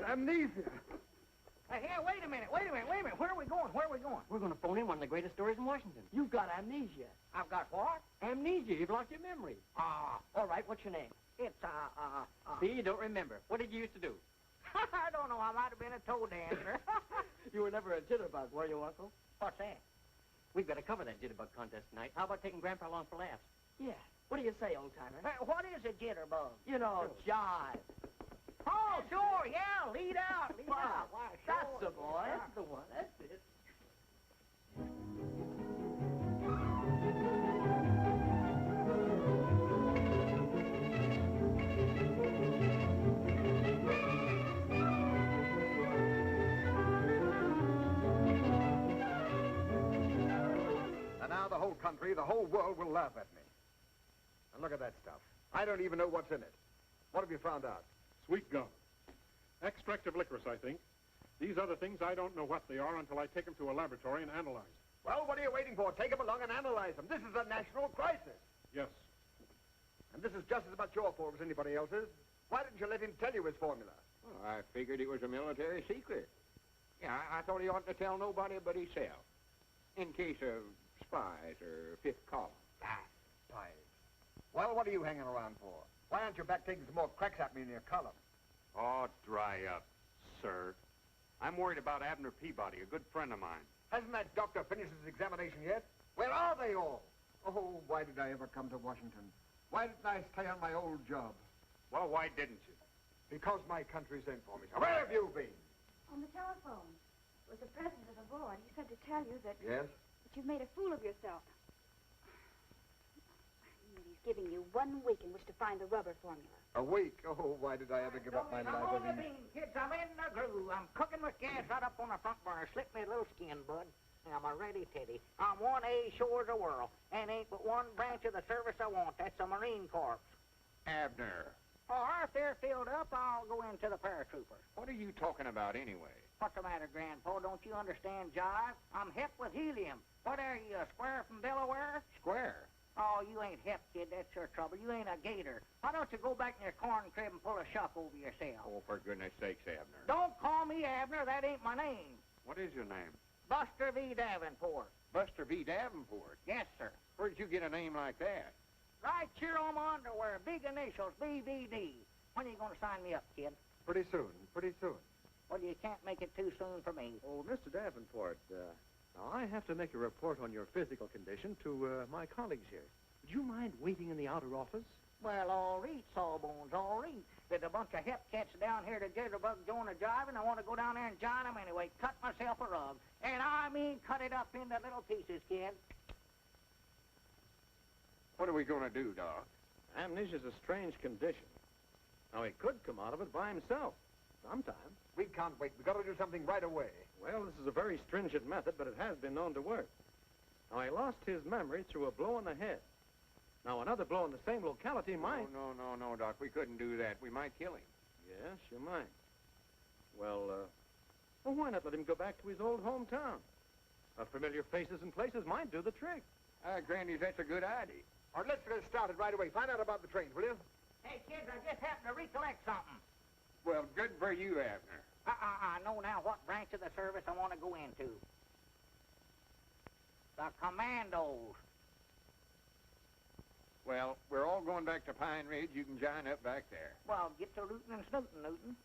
Amnesia. Here, wait a minute. Where are we going? We're going to phone in one of the greatest stories in Washington. You've got amnesia. I've got what? Amnesia. You've lost your memory. All right, what's your name? It's, See, you don't remember. What did you used to do? I don't know. I might have been a toe dancer. You were never a jitterbug, were you, Uncle? What's that? We've got to cover that jitterbug contest tonight. How about taking Grandpa along for laughs? Yeah. What do you say, old-timer? What is a jitterbug? You know, jive. Oh, sure, yeah, lead out. Why, that's the boy. That's the one. That's it. And now the whole country, the whole world will laugh at me. And look at that stuff. I don't even know what's in it. What have you found out? Sweet gum. Extract of licorice, I think. These other things, I don't know what they are until I take them to a laboratory and analyze. Well, what are you waiting for? Take them along and analyze them. This is a national crisis. Yes. And this is just as much your fault as anybody else's. Why didn't you let him tell you his formula? Well, I figured it was a military secret. Yeah, I thought he oughtn't to tell nobody but himself. In case of spies or fifth column. Spies. Well, what are you hanging around for? Why aren't you back taking some more cracks at me in your column? Oh, dry up, sir. I'm worried about Abner Peabody, a good friend of mine. Hasn't that doctor finished his examination yet? Where are they all? Oh, why did I ever come to Washington? Why didn't I stay on my old job? Well, why didn't you? Because my country sent for me. So where have you been? On the telephone. It was the president of the board. He said to tell you that... Yes? That you've made a fool of yourself. He's giving you 1 week in which to find the rubber formula. A week? Oh, why did I ever give up my life Hold of the ease? beans, kids. I'm in the groove. I'm cooking with gas right up on the front burner. Slip me a little skin, bud. I'm a ready teddy. I'm 1A sure as a whirl. And ain't but one branch of the service I want. That's the Marine Corps. Abner, Oh, if they're filled up, I'll go into the paratroopers. what are you talking about anyway? What's the matter, Grandpa? Don't you understand jive? I'm hep with helium. What are you, a square from Delaware? Square. Oh, you ain't hep, kid. That's your trouble. You ain't a gator. Why don't you go back in your corn crib and pull a shuck over yourself? Oh, for goodness sakes, Abner. Don't call me Abner. That ain't my name. What is your name? Buster V. Davenport. Buster V. Davenport. Yes, sir. Where'd you get a name like that? Right here on my underwear. Big initials, BVD. When are you going to sign me up, kid? Pretty soon, pretty soon. Well, you can't make it too soon for me. Oh, Mr. Davenport, now I have to make a report on your physical condition to my colleagues here. Would you mind waiting in the outer office? Well, all right, Sawbones, all right. There's a bunch of hep cats down here to jitterbug join the jive, and I want to go down there and join them anyway. Cut myself a rug. And I mean cut it up into little pieces, kid. What are we going to do, Doc? Amnesia's a strange condition. Now, he could come out of it by himself sometime. We can't wait. We've got to do something right away. Well, this is a very stringent method, but it has been known to work. Now, he lost his memory through a blow on the head. Now, another blow in the same locality might... No, Doc. We couldn't do that. We might kill him. Yes, you might. Well, why not let him go back to his old hometown? Familiar faces and places might do the trick. Granny, that's a good idea. All right, let's get started right away. Find out about the trains, will you? Hey, kids, I just happened to recollect something. Well, good for you, Abner. I know now what branch of the service I want to go into. The commandos. Well, we're all going back to Pine Ridge. You can join up back there. Well, get to rootin' and snootin', Newton.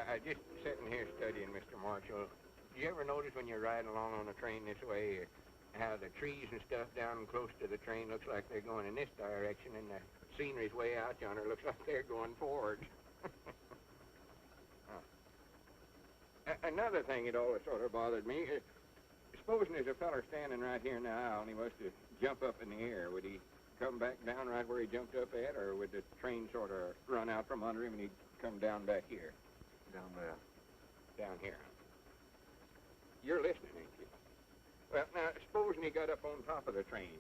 I just sitting here studying, Mr. Marshall. Do you ever notice when you're riding along on a train this way how the trees and stuff down close to the train looks like they're going in this direction, and the scenery's way out yonder looks like they're going forward? Another thing that always sort of bothered me, supposing there's a feller standing right here in the aisle and he was to jump up in the air, would he come back down right where he jumped up at, or would the train sort of run out from under him and he'd come down back here? Down there. Down here. You're listening, ain't you? Well, now, supposing he got up on top of the train,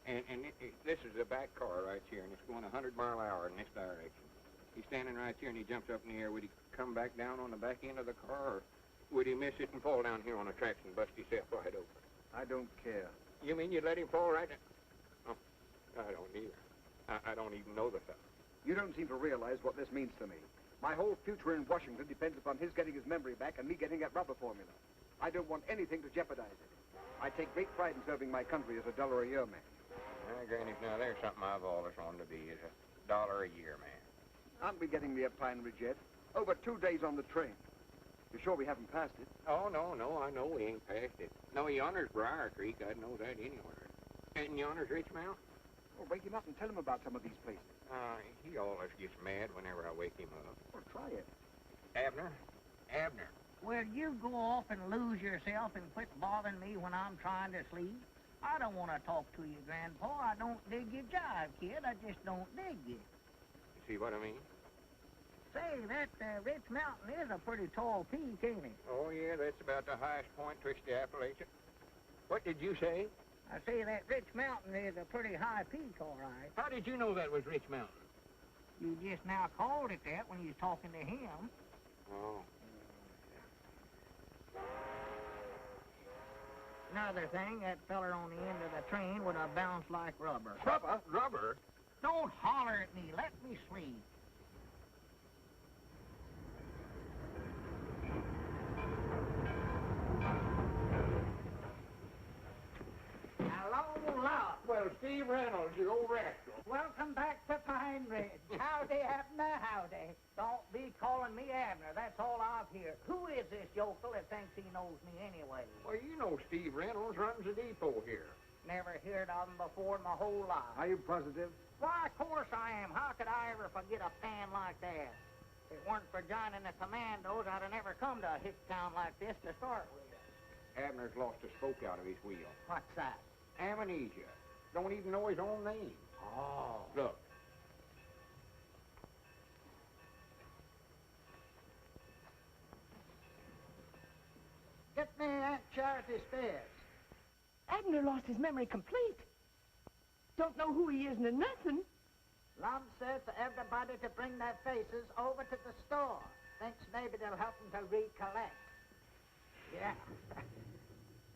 and this is the back car right here, and it's going 100 mile an hour in this direction. He's standing right here, and he jumps up in the air. Would he come back down on the back end of the car, or would he miss it and fall down here on the tracks and bust himself wide open? I don't care. You mean you'd let him fall right down? Oh, I don't either. I don't even know the fellow. You don't seem to realize what this means to me. My whole future in Washington depends upon his getting his memory back and me getting that rubber formula. I don't want anything to jeopardize it. I take great pride in serving my country as a $1-a-year man. Granny, now there's something I've always wanted to be, is a $1-a-year man. Aren't we getting near Pine Ridge yet? Over 2 days on the train. You're sure we haven't passed it? Oh, no, I know we ain't passed it. No, yonder's Briar Creek. I'd know that anywhere. And yonder's Rich Mountain. Well, wake him up and tell him about some of these places. He always gets mad whenever I wake him up. Well, try it. Abner. Will you go off and lose yourself and quit bothering me when I'm trying to sleep? I don't want to talk to you, Grandpa. I don't dig your jive, kid. I just don't dig you. You see what I mean? Say, that Rich Mountain is a pretty tall peak, ain't it? Oh, yeah, that's about the highest point twixt the Appalachian. What did you say? I say that Rich Mountain is a pretty high peak, all right. How did you know that was Rich Mountain? You just now called it that when you was talking to him. Oh. Another thing, that feller on the end of the train would have bounced like rubber. Rubber? Don't holler at me. Let me sleep. Hello, Law. Well, Steve Reynolds, you old rascal. Welcome back to Pine Ridge. Howdy, Abner, howdy. Don't be calling me Abner. That's all I've heard. Who is this yokel that thinks he knows me anyway? Well, you know Steve Reynolds runs the depot here. Never heard of him before in my whole life. Are you positive? Why, of course I am. How could I ever forget a pan like that? If it weren't for joining the commandos, I'd have never come to a hick town like this to start with. Abner's lost a spoke out of his wheel. What's that? Amnesia. Don't even know his own name. Oh. Look. Get me Aunt Charity Spears. Abner lost his memory complete. Don't know who he is nor nothing. Lum says to everybody to bring their faces over to the store. Thinks maybe they'll help them to recollect. Yeah.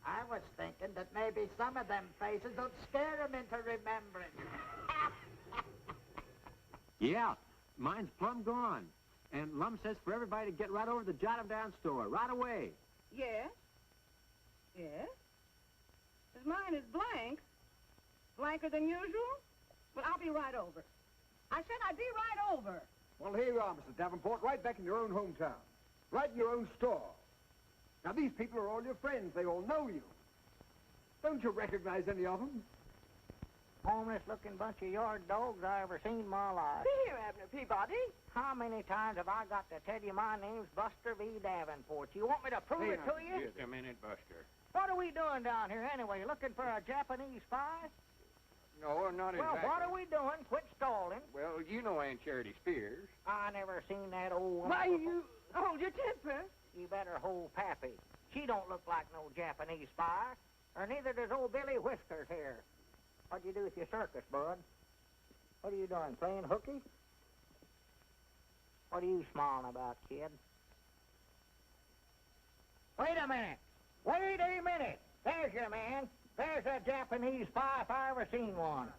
I was thinking that maybe some of them faces would scare them into remembering. Yeah, mine's plumb gone. And Lum says for everybody to get right over to the Jot 'em Down store, right away. Yes? Yes? 'Cause mine is blank. Blanker than usual? Well, I'll be right over. I said I'd be right over. Well, here you are, Mr. Davenport, right back in your own hometown. Right in your own store. Now, these people are all your friends. They all know you. Don't you recognize any of them? Homeless-looking bunch of yard dogs I ever seen in my life. See here, Abner Peabody. How many times have I got to tell you my name's Buster V. Davenport? You want me to prove it to you? Just a minute, Buster. What are we doing down here anyway? Looking for a Japanese spy? No, not exactly. Well, what are we doing? Quit stalling. Well, you know Aunt Charity Spears. I never seen that old woman. Why, you hold your temper. You better hold Pappy. She don't look like no Japanese spy, or neither does old Billy Whiskers here. What'd you do with your circus, bud? What are you doing, playing hooky? What are you smiling about, kid? Wait a minute. Wait a minute. There's your man. There's a Japanese spy if I ever seen one.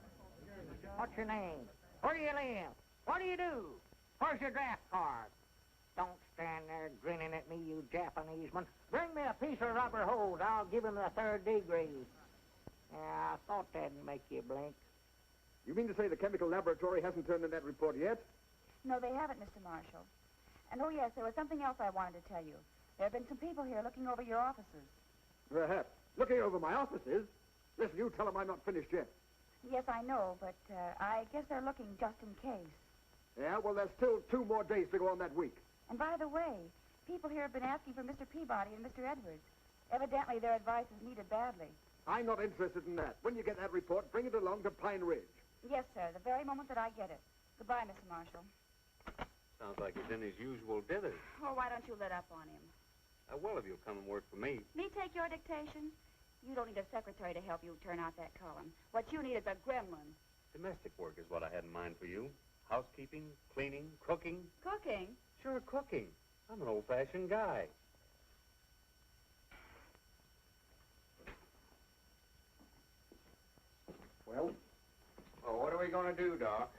What's your name? Where do you live? What do you do? Where's your draft card? Don't stand there grinning at me, you Japaneseman. Bring me a piece of rubber hose. I'll give him the 3rd degree. Yeah, I thought that'd make you blink. You mean to say the chemical laboratory hasn't turned in that report yet? No, they haven't, Mr. Marshall. And oh, yes, there was something else I wanted to tell you. There have been some people here looking over your offices. Perhaps. Looking over my offices? Listen, you tell them I'm not finished yet. Yes, I know, but I guess they're looking just in case. Yeah, well, there's still 2 more days to go on that week. And by the way, people here have been asking for Mr. Peabody and Mr. Edwards. Evidently, their advice is needed badly. I'm not interested in that. When you get that report, bring it along to Pine Ridge. Yes, sir, the very moment that I get it. Goodbye, Mr. Marshall. Sounds like he's in his usual dithers. Oh, why don't you let up on him? Well, if you'll come and work for me. Me take your dictation? You don't need a secretary to help you turn out that column. What you need is a gremlin. Domestic work is what I had in mind for you. Housekeeping, cleaning, cooking. Cooking? Sure, cooking. I'm an old-fashioned guy. Well, what are we going to do, Doc?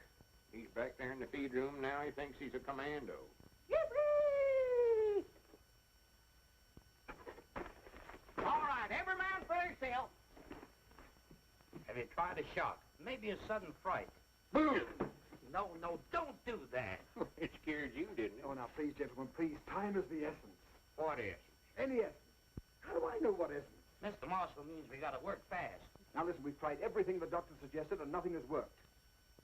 He's back there in the feed room now. He thinks he's a commando. Yippee! All right, every man for himself. Have you tried a shock? Maybe a sudden fright. Boom! No, don't do that. It scared you, didn't it? Oh, now, please, gentlemen, please. Time is the essence. What is? Any essence. How do I know what essence? Mr. Marshall means we gotta work fast. Now, listen, we've tried everything the doctor suggested, and nothing has worked.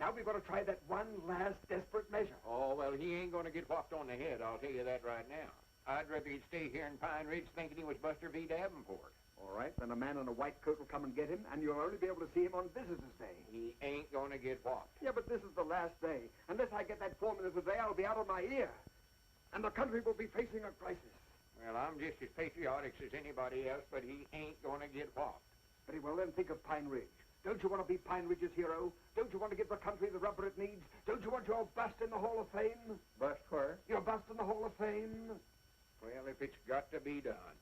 Now we've got to try that one last desperate measure. Oh, well, he ain't going to get whopped on the head, I'll tell you that right now. I'd rather he'd stay here in Pine Ridge thinking he was Buster V. Davenport. All right, then a man in a white coat will come and get him, and you'll only be able to see him on Visitor's Day. He ain't going to get whopped. Yeah, but this is the last day. Unless I get that 4 minutes a day, I'll be out of my ear. And the country will be facing a crisis. Well, I'm just as patriotic as anybody else, but he ain't going to get whopped. Very well, then think of Pine Ridge. Don't you want to be Pine Ridge's hero? Don't you want to give the country the rubber it needs? Don't you want your bust in the Hall of Fame? Bust where? Your bust in the Hall of Fame? Well, if it's got to be done.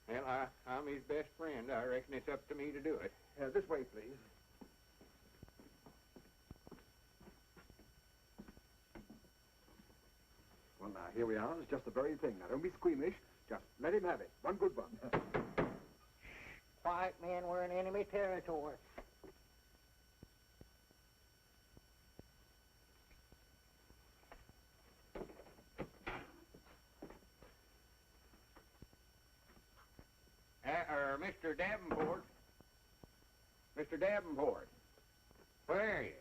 Well, I'm his best friend. I reckon it's up to me to do it. This way, please. Well, now, here we are. It's just the very thing. Now, don't be squeamish. Just let him have it. One good one. Quiet, men, we're in enemy territory. Mr. Davenport. Mr. Davenport. Where are you?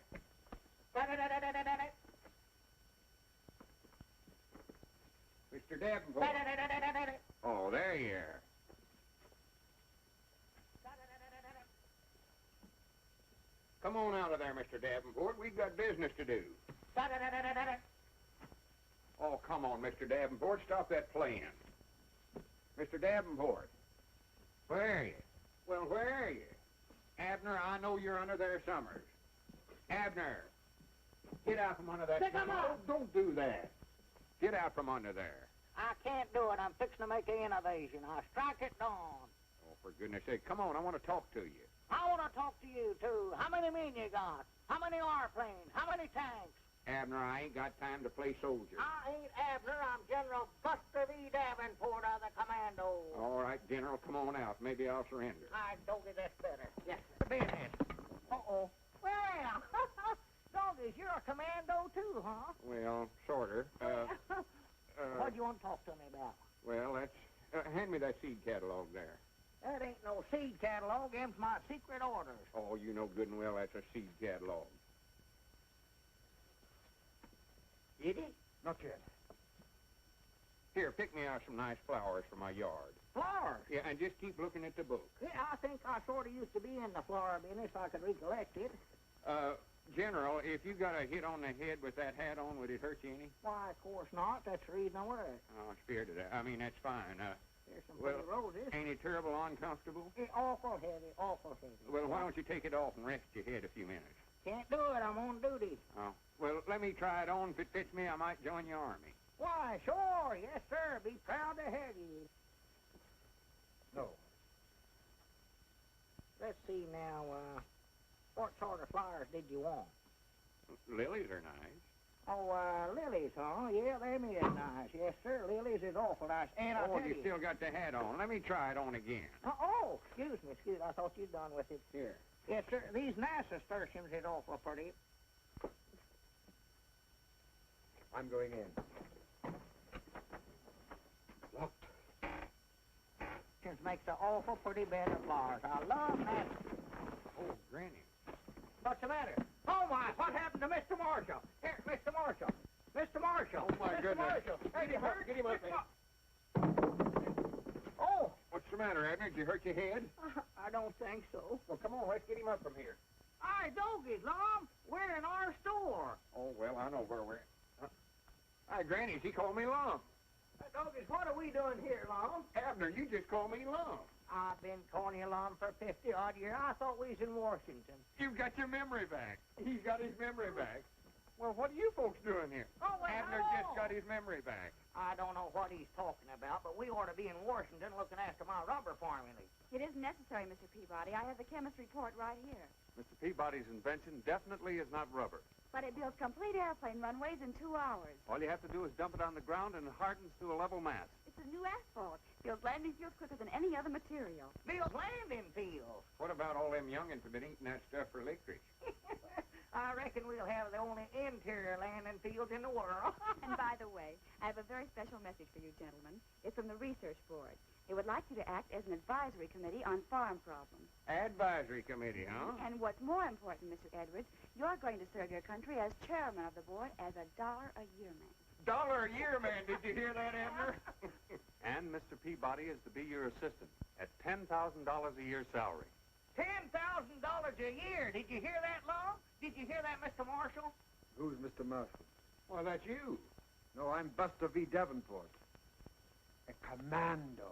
Mr. Davenport. Oh, there you are. Come on out of there, Mr. Davenport. We've got business to do. Oh, come on, Mr. Davenport. Stop that playing. Mr. Davenport. Where are you? Well, where are you? Abner, I know you're under there somewhere. Abner, get out from under that. Pick 'em up. Oh, don't do that. Get out from under there. I can't do it. I'm fixing to make an innovation. I strike it down. Oh, for goodness sake, come on. I want to talk to you. I want to talk to you, too. How many men you got? How many airplanes? How many tanks? Abner, I ain't got time to play soldier. I ain't Abner. I'm General Buster V. Davenport of the Commando. All right, General, come on out. Maybe I'll surrender. I Doggy, that's better. Yes, sir. Business. Uh-oh. Well, Doggies, you're a commando, too, huh? Well, sorter. What do you want to talk to me about? Well, that's... hand me that seed catalog there. That ain't no seed catalog. Them's my secret orders. Oh, you know good and well that's a seed catalog. Did it? Not yet. Here, pick me out some nice flowers for my yard. Flowers? Yeah, and just keep looking at the book. Yeah, I think I sort of used to be in the flower business if I could recollect it. General, if you got a hit on the head with that hat on, would it hurt you any? Why, of course not. That's the reason I wear it. Oh, spirited. I mean, that's fine. There's some well, pretty roses. Ain't it terrible uncomfortable? Awful heavy, awful heavy. Well, why don't you take it off and rest your head a few minutes? Can't do it. I'm on duty. Oh, well, let me try it on. If it fits me, I might join your army. Why, sure. Yes, sir. Be proud to have you. No. Let's see now, what sort of flowers did you want? Lilies are nice. Oh, lilies, huh? Yeah, them is nice. Yes, sir, lilies is awful nice. And I'll Oh, tell you still got the hat on. Let me try it on again. Oh, excuse me. I thought you'd done with it. Here. Yes, sir, these nasturtiums is awful pretty. I'm going in. Looked. Just makes an awful pretty bed of flowers. I love nasturtiums. Oh, Granny. What's the matter? Oh, my, what happened to Mr. Marshall? Here, Mr. Marshall. Mr. Marshall. Oh, my Mr. goodness. Marshall. Hey, you hurt? Get him up, Oh. What's the matter, Abner? Did you hurt your head? I don't think so. Well, come on, let's get him up from here. Hi, Dogies, Lum. We're in our store. Oh, well, I know where we're at. Hi, Granny, she called me Lum. Dogies, what are we doing here, Lum? Abner, you just called me Lum. I've been calling you Lum for 50-odd years. I thought we was in Washington. You've got your memory back. He's got his memory back. Well, what are you folks doing here? Oh, well, Abner hello. just got his memory back. I don't know what he's talking about, but we ought to be in Washington looking after my rubber formulae. It isn't necessary, Mr. Peabody. I have the chemist's report right here. Mr. Peabody's invention definitely is not rubber. But it builds complete airplane runways in 2 hours. All you have to do is dump it on the ground and it hardens to a level mass. It's a new asphalt. Builds landing fields quicker than any other material. Builds landing fields. What about all them youngins who've been eating that stuff for licorice? I reckon we'll have the only interior landing fields in the world. And by the way, I have a very special message for you gentlemen. It's from the Research Board. They would like you to act as an advisory committee on farm problems. Advisory committee, huh? And what's more important, Mr. Edwards, you're going to serve your country as chairman of the board as a $1-a-year man. $1 a year, man. Did you hear that, Abner? And Mr. Peabody is to be your assistant at $10,000 a year salary. $10,000 a year. Did you hear that, Lum? Did you hear that, Mr. Marshall? Who's Mr. Marshall? Well, that's you. No, I'm Buster V. Davenport. A commando.